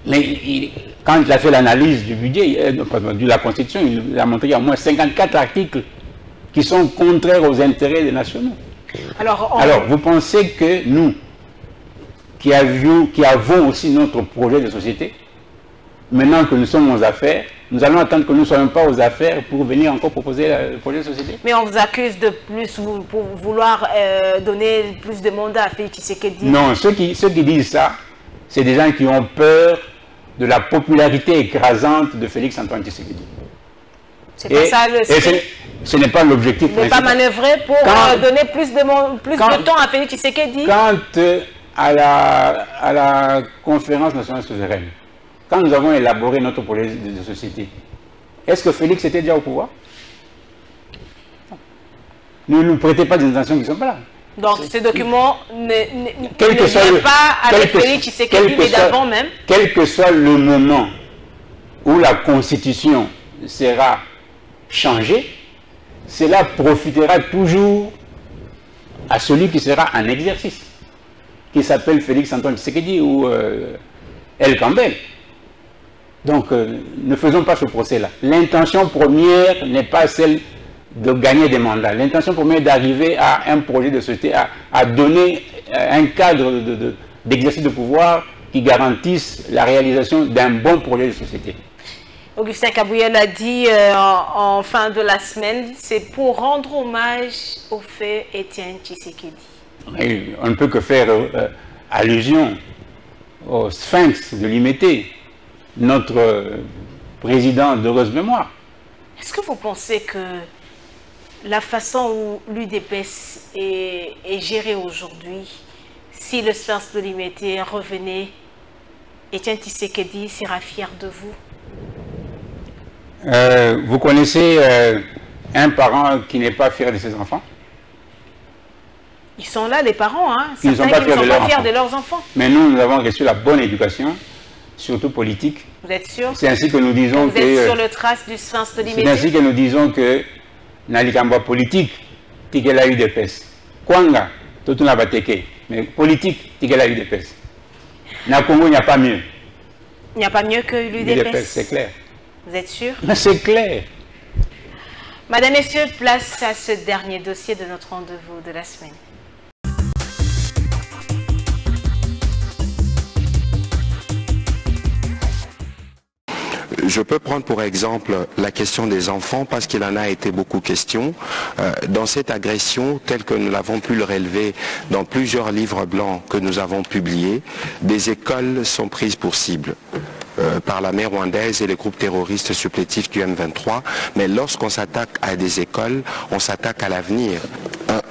Mais quand il a fait l'analyse du budget, de la Constitution, il a montré qu'il y a au moins 54 articles qui sont contraires aux intérêts des nationaux. Alors, vous pensez que nous, qui avons aussi notre projet de société, maintenant que nous sommes aux affaires, nous allons attendre que nous ne soyons pas aux affaires pour venir encore proposer le projet de société? Mais on vous accuse de pour vouloir donner plus de mandats à Félix Tshisekedi. Non, ceux qui disent ça, c'est des gens qui ont peur de la popularité écrasante de Félix Antoine Tshisekedi. C'est pas ça le ce n'est pas l'objectif principal. Ne pas manœuvrer pour donner plus de temps à Félix Tshisekedi. Quand à la conférence nationale souveraine, quand nous avons élaboré notre projet de société, est-ce que Félix était déjà au pouvoir? Ne nous prêtez pas des intentions qui ne sont pas là. Donc ce document ne vient pas avec Félix Tshisekedi, mais d'avant même. Quel que soit le moment où la Constitution sera changée, cela profitera toujours à celui qui sera en exercice, qui s'appelle Félix Antoine Tshisekedi ou El Campbell. Donc ne faisons pas ce procès-là. L'intention première n'est pas celle de gagner des mandats. L'intention première est d'arriver à un projet de société, à donner un cadre d'exercice de pouvoir qui garantisse la réalisation d'un bon projet de société. Augustin Kabouya l'a dit en fin de la semaine, c'est pour rendre hommage au fait Étienne Tshisekedi. Et on ne peut que faire allusion au Sphinx de Limété, notre président d'heureuse mémoire. Est-ce que vous pensez que la façon où l'UDPS est gérée aujourd'hui, si le Sphinx de Limété revenait, Étienne Tshisekedi sera fier de vous? Vous connaissez un parent qui n'est pas fier de ses enfants? Ils sont là, les parents, hein? Ils ne sont pas fiers de leurs enfants. Mais nous avons reçu la bonne éducation, surtout politique. Vous êtes sûr? C'est ainsi que nous disons que... Vous êtes sur le trace du Sphinx de Limété? C'est ainsi que nous disons que Nalikamba politique, Tigela UDPS. Kwanga, tout n'a pas teke. Mais politique, Tigela UDPS. Na Congo, il n'y a pas mieux. Il n'y a pas mieux que l'UDPS? C'est clair. Vous êtes sûr? C'est clair. Madame, Messieurs, place à ce dernier dossier de notre rendez-vous de la semaine. Je peux prendre pour exemple la question des enfants parce qu'il en a été beaucoup question. Dans cette agression, telle que nous l'avons pu le relever dans plusieurs livres blancs que nous avons publiés, des écoles sont prises pour cible par l'armée rwandaise et les groupes terroristes supplétifs du M23. Mais lorsqu'on s'attaque à des écoles, on s'attaque à l'avenir.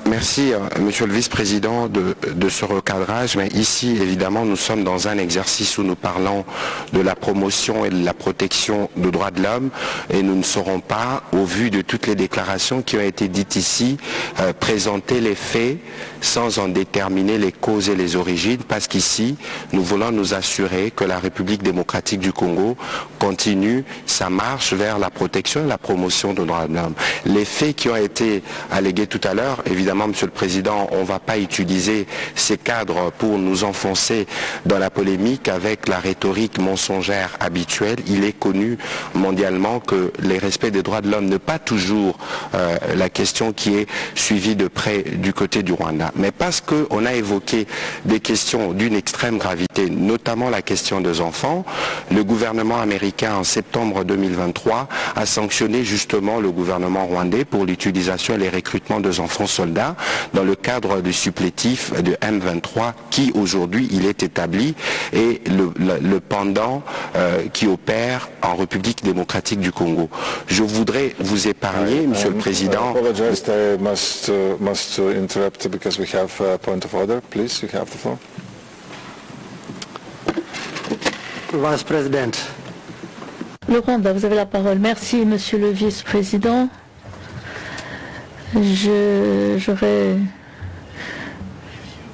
Merci, Monsieur le Vice-président, de ce recadrage. Mais ici, évidemment, nous sommes dans un exercice où nous parlons de la promotion et de la protection des droits de l'homme. Et nous ne saurons pas, au vu de toutes les déclarations qui ont été dites ici, présenter les faits sans en déterminer les causes et les origines. Parce qu'ici, nous voulons nous assurer que la République démocratique du Congo continue sa marche vers la protection et la promotion des droits de l'homme. Les faits qui ont été allégués tout à l'heure, évidemment, Monsieur le Président, on ne va pas utiliser ces cadres pour nous enfoncer dans la polémique avec la rhétorique mensongère habituelle. Il est connu mondialement que les respects des droits de l'homme n'est pas toujours la question qui est suivie de près du côté du Rwanda. Mais parce qu'on a évoqué des questions d'une extrême gravité, notamment la question des enfants, le gouvernement américain en septembre 2023 a sanctionné justement le gouvernement rwandais pour l'utilisation et les recrutements des enfants soldats dans le cadre du supplétif de M23 qui aujourd'hui il est établi et le pendant qui opère en République démocratique du Congo. Je voudrais vous épargner, Monsieur le Président. Vice-président. Le Rwanda, vous avez la parole. Merci, Monsieur le Vice-président. J'aurais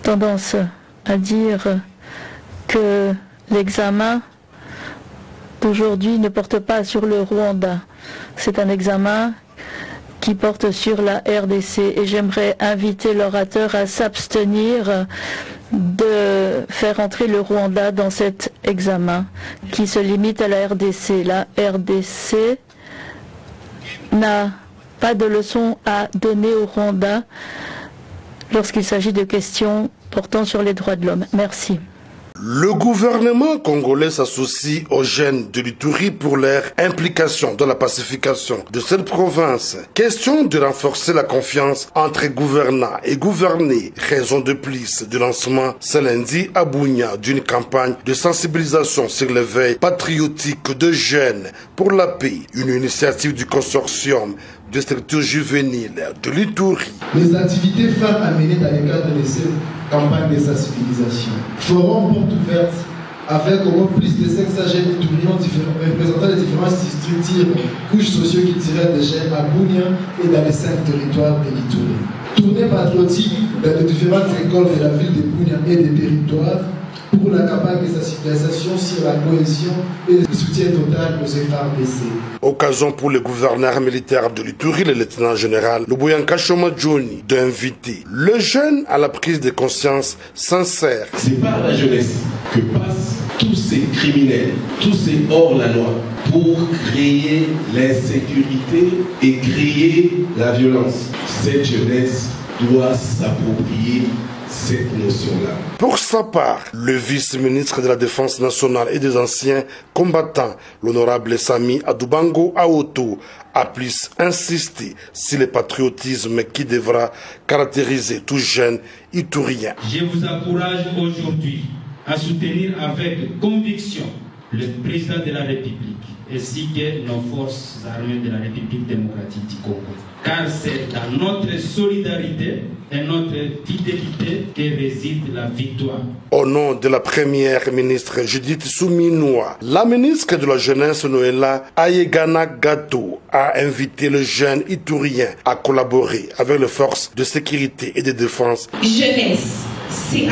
tendance à dire que l'examen d'aujourd'hui ne porte pas sur le Rwanda. C'est un examen qui porte sur la RDC et j'aimerais inviter l'orateur à s'abstenir de faire entrer le Rwanda dans cet examen qui se limite à la RDC. La RDC n'a pas de leçon à donner au Rwanda lorsqu'il s'agit de questions portant sur les droits de l'homme. Merci. Le gouvernement congolais s'associe aux jeunes de l'Ituri pour leur implication dans la pacification de cette province. Question de renforcer la confiance entre gouvernants et gouvernés. Raison de plus de lancement ce lundi à Bunia d'une campagne de sensibilisation sur l'éveil patriotique de jeunes pour la paix. Une initiative du consortium de structures juvéniles de l'Ituri. Les activités phares à mener dans le cadre de cette campagne de sensibilisation. Forum porte ouverte avec au moins plus de 500 jeunes ituriens représentant les différentes structures, couches socio-culturelles des jeunes à Bunia et dans les 5 territoires de l'Ituri. Tournée patriotique dans les différentes écoles de la ville de Bunia et des territoires pour la campagne de sensibilisation sur la cohésion et le soutien total de ces FARDC. Occasion pour le gouverneur militaire de l'Ituri, le lieutenant-général Lubuyanka Choma Johnny, d'inviter le jeune à la prise de conscience sincère. C'est par la jeunesse que passent tous ces criminels, tous ces hors-la-loi, pour créer l'insécurité et créer la violence. Cette jeunesse doit s'approprier cette notion-là. Pour sa part, le vice-ministre de la Défense nationale et des anciens combattants, l'honorable Sami Adoubango Aoto, a plus insisté sur le patriotisme qui devra caractériser tout jeune iturien. Je vous encourage aujourd'hui à soutenir avec conviction le président de la République ainsi que nos forces armées de la République démocratique du Congo. Car c'est dans notre solidarité et notre fidélité que réside la victoire. Au nom de la première ministre Judith Souminoua, la ministre de la Jeunesse Noëlla Ayegana Gato a invité le jeune iturien à collaborer avec les forces de sécurité et de défense. Jeunesse, c'est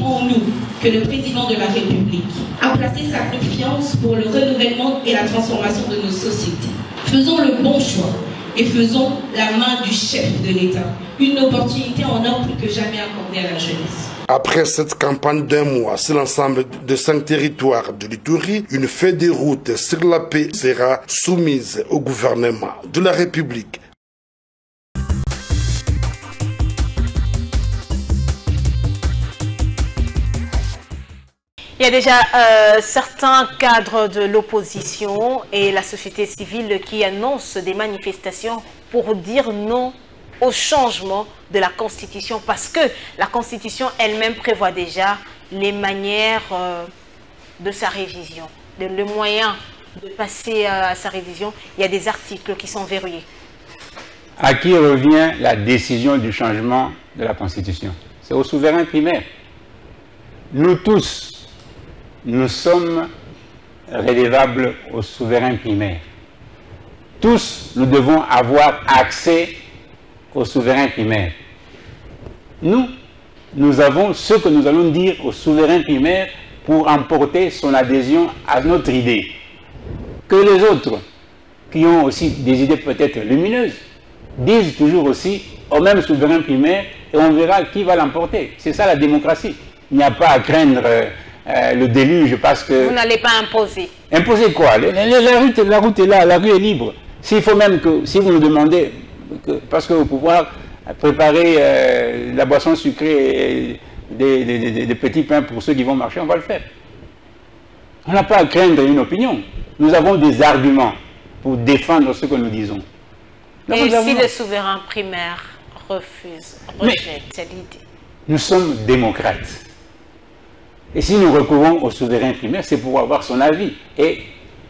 en nous que le président de la République a placé sa confiance pour le renouvellement et la transformation de nos sociétés. Faisons le bon choix et faisons la main du chef de l'État. Une opportunité en or plus que jamais accordée à la jeunesse. Après cette campagne d'un mois sur l'ensemble de 5 territoires de l'Ituri, une feuille de route sur la paix sera soumise au gouvernement de la République. Il y a déjà certains cadres de l'opposition et la société civile qui annoncent des manifestations pour dire non au changement de la Constitution parce que la Constitution elle-même prévoit déjà les manières de sa révision, le moyen de passer à sa révision. Il y a des articles qui sont verrouillés. À qui revient la décision du changement de la Constitution? C'est au souverain primaire. Nous tous, nous sommes redevables au souverain primaire. Tous, nous devons avoir accès au souverain primaire. Nous avons ce que nous allons dire au souverain primaire pour emporter son adhésion à notre idée. Que les autres, qui ont aussi des idées peut-être lumineuses, disent toujours aussi au même souverain primaire et on verra qui va l'emporter. C'est ça la démocratie. Il n'y a pas à craindre le déluge parce que... Vous n'allez pas imposer. Imposer quoi? La route est là, la rue est libre. S'il faut même que, si vous nous demandez, parce que au pouvoir, préparer la boisson sucrée et des petits pains pour ceux qui vont marcher, on va le faire. On n'a pas à craindre une opinion. Nous avons des arguments pour défendre ce que nous disons. Donc, et si le souverain primaire refuse, rejette cette idée? Nous sommes démocrates. Et si nous recourons au souverain primaire, c'est pour avoir son avis. Et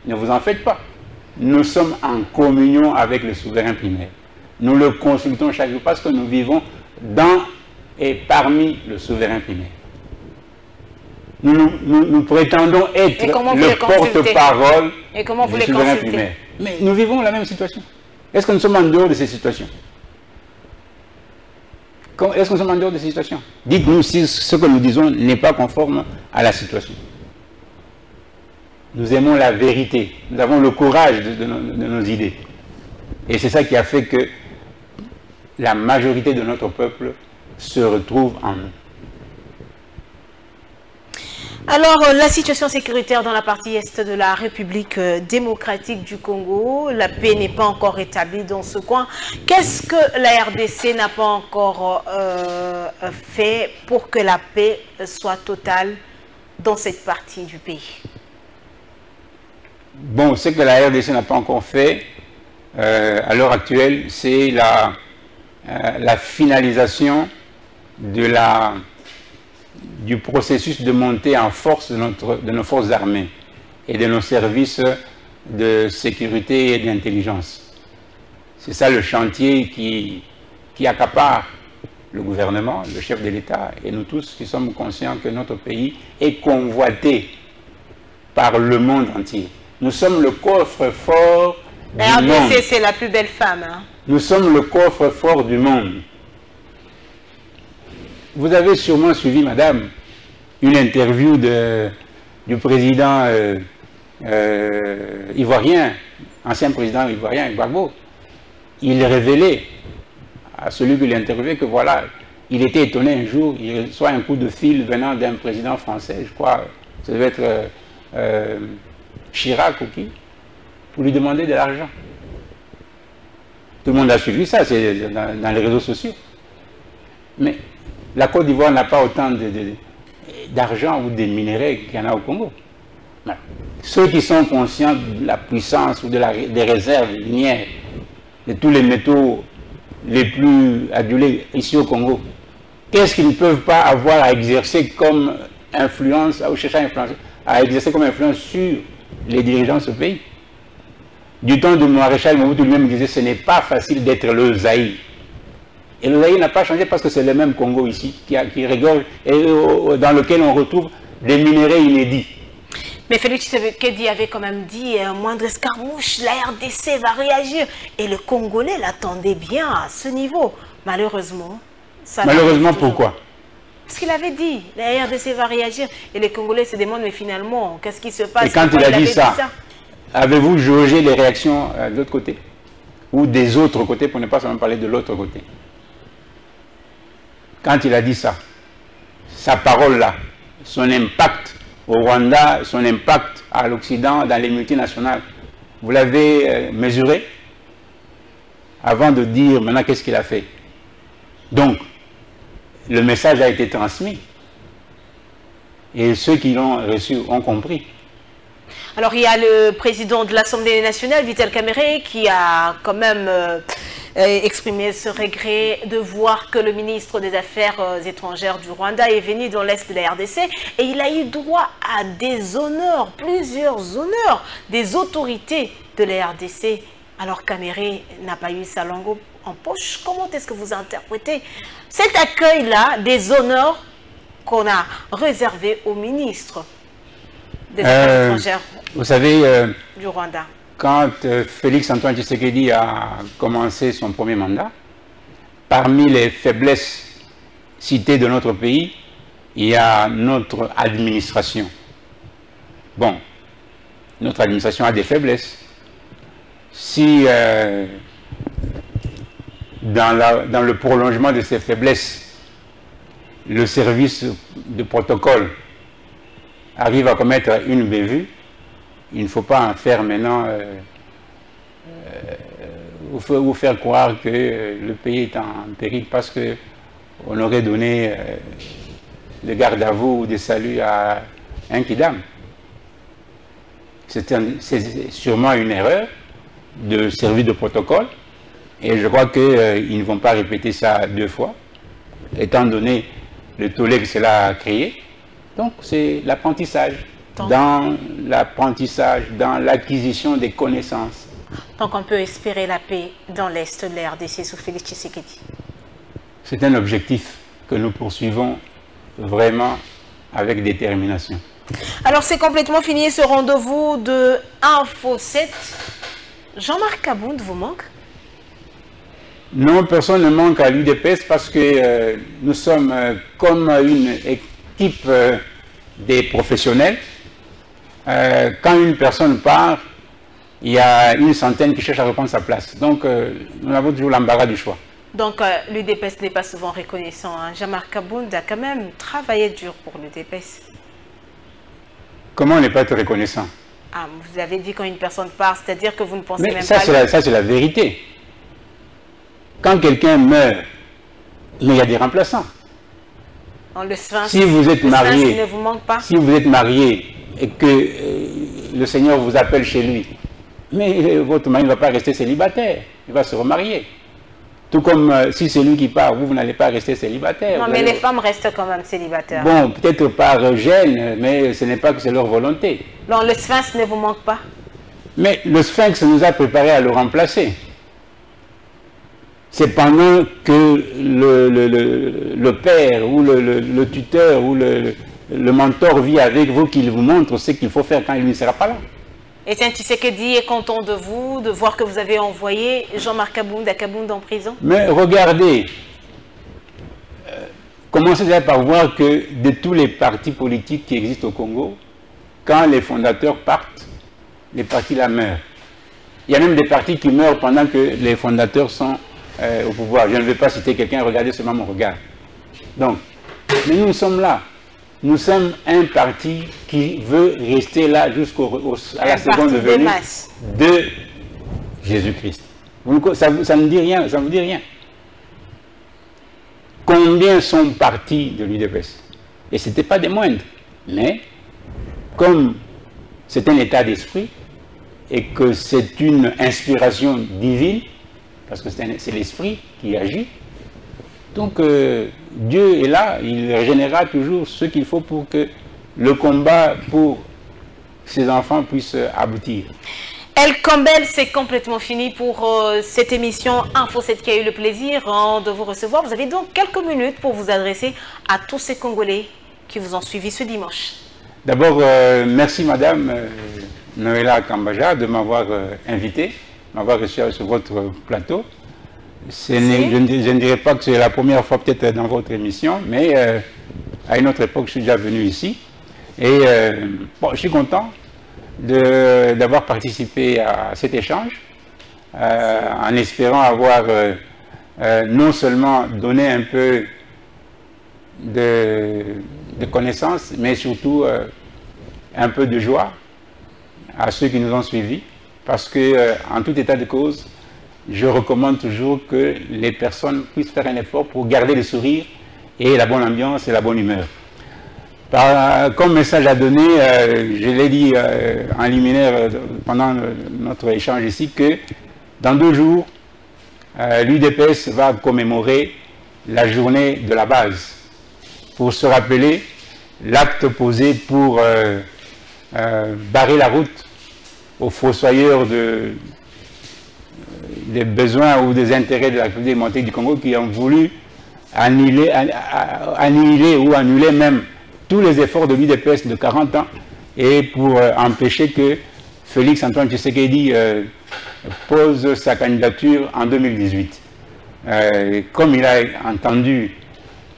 ne vous en faites pas. Nous sommes en communion avec le souverain primaire. Nous le consultons chaque jour parce que nous vivons dans et parmi le souverain primaire. Nous prétendons être le porte-parole du souverain primaire. Mais nous vivons la même situation. Est-ce que nous sommes en dehors de ces situations? Est-ce que nous sommes en dehors de ces situations? Dites-nous si ce que nous disons n'est pas conforme à la situation. Nous aimons la vérité. Nous avons le courage de nos idées. Et c'est ça qui a fait que la majorité de notre peuple se retrouve en nous. Alors, la situation sécuritaire dans la partie est de la République démocratique du Congo, la paix n'est pas encore établie dans ce coin. Qu'est-ce que la RDC n'a pas encore fait pour que la paix soit totale dans cette partie du pays? Bon, ce que la RDC n'a pas encore fait à l'heure actuelle, c'est la finalisation du processus de montée en force de nos forces armées et de nos services de sécurité et d'intelligence. C'est ça le chantier qui accapare le gouvernement, le chef de l'État et nous tous qui sommes conscients que notre pays est convoité par le monde entier. Nous sommes le coffre-fort du monde. La RDC, c'est la plus belle femme. Hein? Nous sommes le coffre-fort du monde. Vous avez sûrement suivi, madame, une interview du président ivoirien, ancien président ivoirien, Gbagbo. Il révélait à celui qui l'interviewait que voilà, il était étonné un jour, il reçoit un coup de fil venant d'un président français, je crois, ça devait être Chirac ou qui, pour lui demander de l'argent. Tout le monde a suivi ça, c'est dans les réseaux sociaux. Mais la Côte d'Ivoire n'a pas autant d'argent ou de minéraux qu'il y en a au Congo. Voilà. Ceux qui sont conscients de la puissance ou des réserves minières, de tous les métaux les plus adulés ici au Congo, qu'est-ce qu'ils ne peuvent pas avoir à exercer comme influence, ou chercher à exercer comme influence sur les dirigeants de ce pays? Du temps de Maréchal Mobutu lui-même disait ce n'est pas facile d'être le Zaïre. Et le Zaïre n'a pas changé parce que c'est le même Congo ici qui rigole et dans lequel on retrouve des minéraux inédits. Mais Félix Tshisekedi avait quand même dit moindre escarmouche, la RDC va réagir. Et le Congolais l'attendait bien à ce niveau. Malheureusement, ça malheureusement, pourquoi? Parce qu'il avait dit, la RDC va réagir. Et les Congolais se demandent, mais finalement, qu'est-ce qui se passe? Et quand il a dit ça, avez-vous jaugé les réactions de l'autre côté? Ou des autres côtés, pour ne pas seulement parler de l'autre côté? Quand il a dit ça, sa parole-là, son impact au Rwanda, son impact à l'Occident, dans les multinationales, vous l'avez mesuré avant de dire maintenant qu'est-ce qu'il a fait? Donc, le message a été transmis et ceux qui l'ont reçu ont compris. Alors, il y a le président de l'Assemblée nationale, Vital Kamerhe, qui a quand même exprimé ce regret de voir que le ministre des Affaires étrangères du Rwanda est venu dans l'Est de la RDC et il a eu droit à des honneurs, plusieurs honneurs des autorités de la RDC. Alors, Kamerhe n'a pas eu sa langue en poche. Comment est-ce que vous interprétez cet accueil-là des honneurs qu'on a réservés au ministre des Affaires étrangères vous savez, du Rwanda? Quand Félix Antoine Tshisekedi a commencé son premier mandat, parmi les faiblesses citées de notre pays, il y a notre administration. Bon, notre administration a des faiblesses. Si dans le prolongement de ces faiblesses, le service de protocole arrive à commettre une bévue, il ne faut pas en faire maintenant vous faire croire que le pays est en péril parce qu'on aurait donné le garde à vous ou des saluts à un kidam. C'est sûrement une erreur de service de protocole et je crois qu'ils ne vont pas répéter ça deux fois, étant donné le tollé que cela a créé. Donc c'est l'apprentissage. Dans l'apprentissage, dans l'acquisition des connaissances. Donc on peut espérer la paix dans l'Est de la RDC sous Félix Tshisekedi. C'est un objectif que nous poursuivons vraiment avec détermination. Alors c'est complètement fini ce rendez-vous de Info 7. Jean-Marc Kabound vous manque? Non, personne ne manque à l'UDPS parce que nous sommes comme une équipe des professionnels. Quand une personne part, il y a une centaine qui cherchent à reprendre sa place. Donc, nous avons toujours l'embarras du choix. Donc, l'UDPS n'est pas souvent reconnaissant. Hein. Jean-Marc Kabound a quand même travaillé dur pour l'UDPS. Comment ne pas être reconnaissant? Ah, vous avez dit quand une personne part, c'est-à-dire que vous ne pensez mais même ça, pas... Ça, c'est la vérité. Quand quelqu'un meurt, il y a des remplaçants. Le sphinx, si vous êtes marié, ne vous manque pas. Si vous êtes marié et que le Seigneur vous appelle chez lui, mais votre mari ne va pas rester célibataire, il va se remarier. Tout comme si c'est lui qui part, vous n'allez pas rester célibataire. Non, mais les femmes restent quand même célibataires. Bon, peut-être par gêne, mais ce n'est pas que c'est leur volonté. Non, le sphinx ne vous manque pas. Mais le sphinx nous a préparé à le remplacer. C'est pendant que le père ou le tuteur ou le mentor vit avec vous qu'il vous montre ce qu'il faut faire quand il ne sera pas là. Etienne Tshisekedi est content de vous, de voir que vous avez envoyé Jean-Marc Kabound en prison. Mais regardez, commencez déjà par voir que de tous les partis politiques qui existent au Congo, quand les fondateurs partent, les partis là meurent. Il y a même des partis qui meurent pendant que les fondateurs sont au pouvoir. Je ne vais pas citer quelqu'un, regardez seulement mon regard. Donc, mais nous sommes là. Nous sommes un parti qui veut rester là jusqu'à la seconde venue de Jésus-Christ. Ça ne dit rien, ça ne vous dit rien. Combien sont partis de l'UDPS? Et ce n'était pas des moindres. Mais, comme c'est un état d'esprit, et que c'est une inspiration divine, parce que c'est l'esprit qui agit. Donc Dieu est là, il régénérera toujours ce qu'il faut pour que le combat pour ses enfants puisse aboutir. El Campbell, c'est complètement fini pour cette émission Info 7 qui a eu le plaisir de vous recevoir. Vous avez donc quelques minutes pour vous adresser à tous ces Congolais qui vous ont suivi ce dimanche. D'abord, merci Madame Noëlla Kambaja de m'avoir invité, m'avoir reçu sur votre plateau. Je ne dirais pas que c'est la première fois peut-être dans votre émission, mais à une autre époque, je suis déjà venu ici. Et bon, je suis content d'avoir participé à cet échange, en espérant avoir non seulement donné un peu de connaissances, mais surtout un peu de joie à ceux qui nous ont suivis, parce que en tout état de cause, je recommande toujours que les personnes puissent faire un effort pour garder le sourire et la bonne ambiance et la bonne humeur. Comme message à donner, je l'ai dit en liminaire pendant notre échange ici, que dans 2 jours, l'UDPS va commémorer la journée de la base, pour se rappeler l'acte posé pour barrer la route aux fossoyeurs des besoins ou des intérêts de la République démocratique du Congo qui ont voulu annihiler ou annuler même tous les efforts de l'UDPS de 40 ans et pour empêcher que Félix Antoine Tshisekedi pose sa candidature en 2018. Comme il a entendu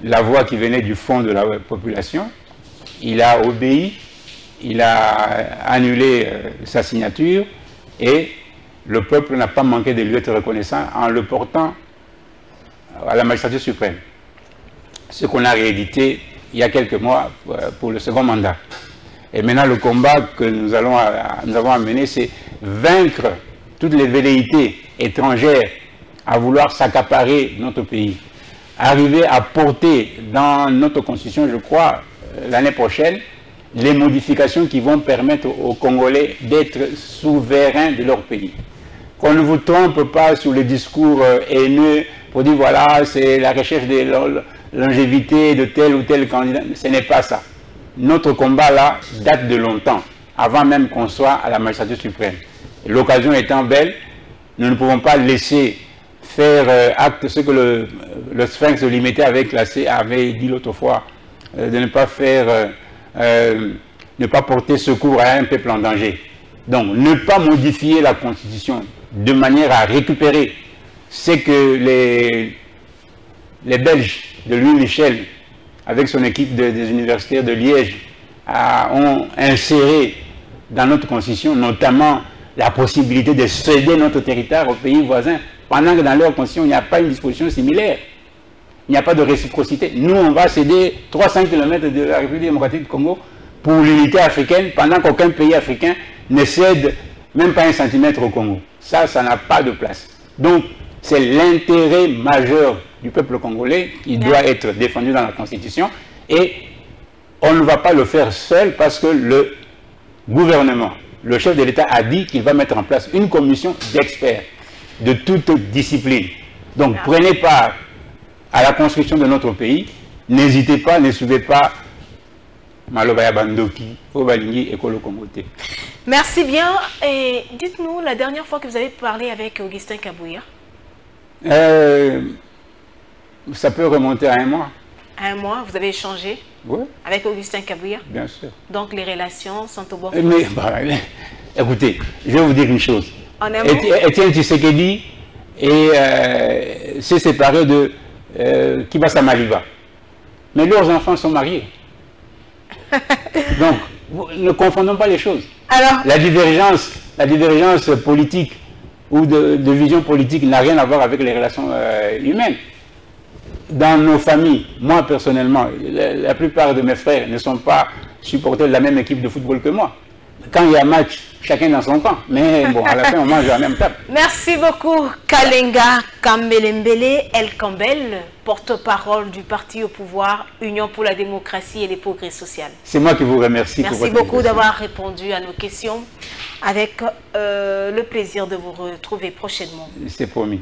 la voix qui venait du fond de la population, il a obéi, il a annulé sa signature et le peuple n'a pas manqué de lui être reconnaissant en le portant à la magistrature suprême. Ce qu'on a réédité il y a quelques mois pour le second mandat. Et maintenant, le combat que nous avons à mener, c'est vaincre toutes les velléités étrangères à vouloir s'accaparer notre pays. Arriver à porter dans notre constitution, je crois, l'année prochaine, les modifications qui vont permettre aux Congolais d'être souverains de leur pays. Qu'on ne vous trompe pas sur les discours haineux pour dire voilà, c'est la recherche de longévité de tel ou tel candidat. Ce n'est pas ça. Notre combat là date de longtemps, avant même qu'on soit à la magistrature suprême. L'occasion étant belle, nous ne pouvons pas laisser faire acte ce que le Sphinx limité avait dit l'autre fois, de ne pas faire, ne pas porter secours à un peuple en danger. Donc, ne pas modifier la Constitution de manière à récupérer ce que les Belges de Louis Michel, avec son équipe des universitaires de Liège, ont inséré dans notre Constitution, notamment la possibilité de céder notre territoire aux pays voisins, pendant que dans leur Constitution, il n'y a pas une disposition similaire. Il n'y a pas de réciprocité. Nous, on va céder 300 km de la République démocratique du Congo pour l'unité africaine, pendant qu'aucun pays africain ne cède même pas 1 centimètre au Congo. Ça n'a pas de place. Donc, c'est l'intérêt majeur du peuple congolais qui doit être défendu dans la Constitution. Et on ne va pas le faire seul parce que le gouvernement, le chef de l'État a dit qu'il va mettre en place une commission d'experts de toute discipline. Donc prenez part à la construction de notre pays. N'hésitez pas, ne suivez pas Malobaya Bandoki, Obalingi et Kolo Komote. Merci bien. Et dites-nous, la dernière fois que vous avez parlé avec Augustin Kabouya? Ça peut remonter à 1 mois. À 1 mois, vous avez échangé avec Augustin Kabouya? Bien sûr. Donc les relations sont au bon Mais, écoutez, je vais vous dire une chose. Étienne Tshisekedi s'est séparé de Kibasa Maliba. Mais leurs enfants sont mariés. Donc, ne confondons pas les choses. Alors, la divergence politique ou de vision politique n'a rien à voir avec les relations humaines. Dans nos familles, moi personnellement, la plupart de mes frères ne sont pas supporters de la même équipe de football que moi. Quand il y a match, chacun dans son camp. Mais bon, à la fin, on mange à la même table. Merci beaucoup, Kalenga Kambelembele El Kambel, porte-parole du parti au pouvoir, Union pour la démocratie et les progrès sociaux. C'est moi qui vous remercie. Merci beaucoup d'avoir répondu à nos questions. Avec le plaisir de vous retrouver prochainement. C'est promis.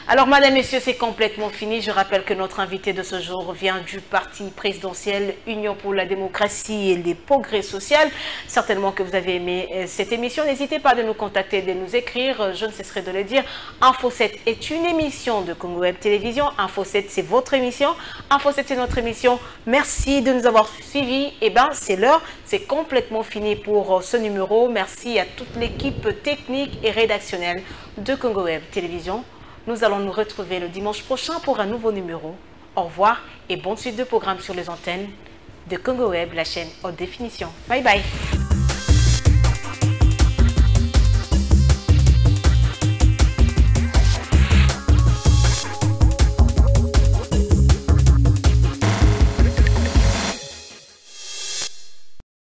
Alors, madame, messieurs, c'est complètement fini. Je rappelle que notre invité de ce jour vient du parti présidentiel Union pour la démocratie et les progrès sociaux. Certainement que vous avez aimé cette émission. N'hésitez pas de nous contacter, de nous écrire. Je ne cesserai de le dire. Info 7 est une émission de Congo Web Télévision. Info 7, c'est votre émission. Info 7, c'est notre émission. Merci de nous avoir suivis. Eh bien, c'est l'heure. C'est complètement fini pour ce numéro. Merci à toute l'équipe technique et rédactionnelle de Congo Web Télévision. Nous allons nous retrouver le dimanche prochain pour un nouveau numéro. Au revoir et bonne suite de programmes sur les antennes de Congo Web, la chaîne haute définition. Bye bye.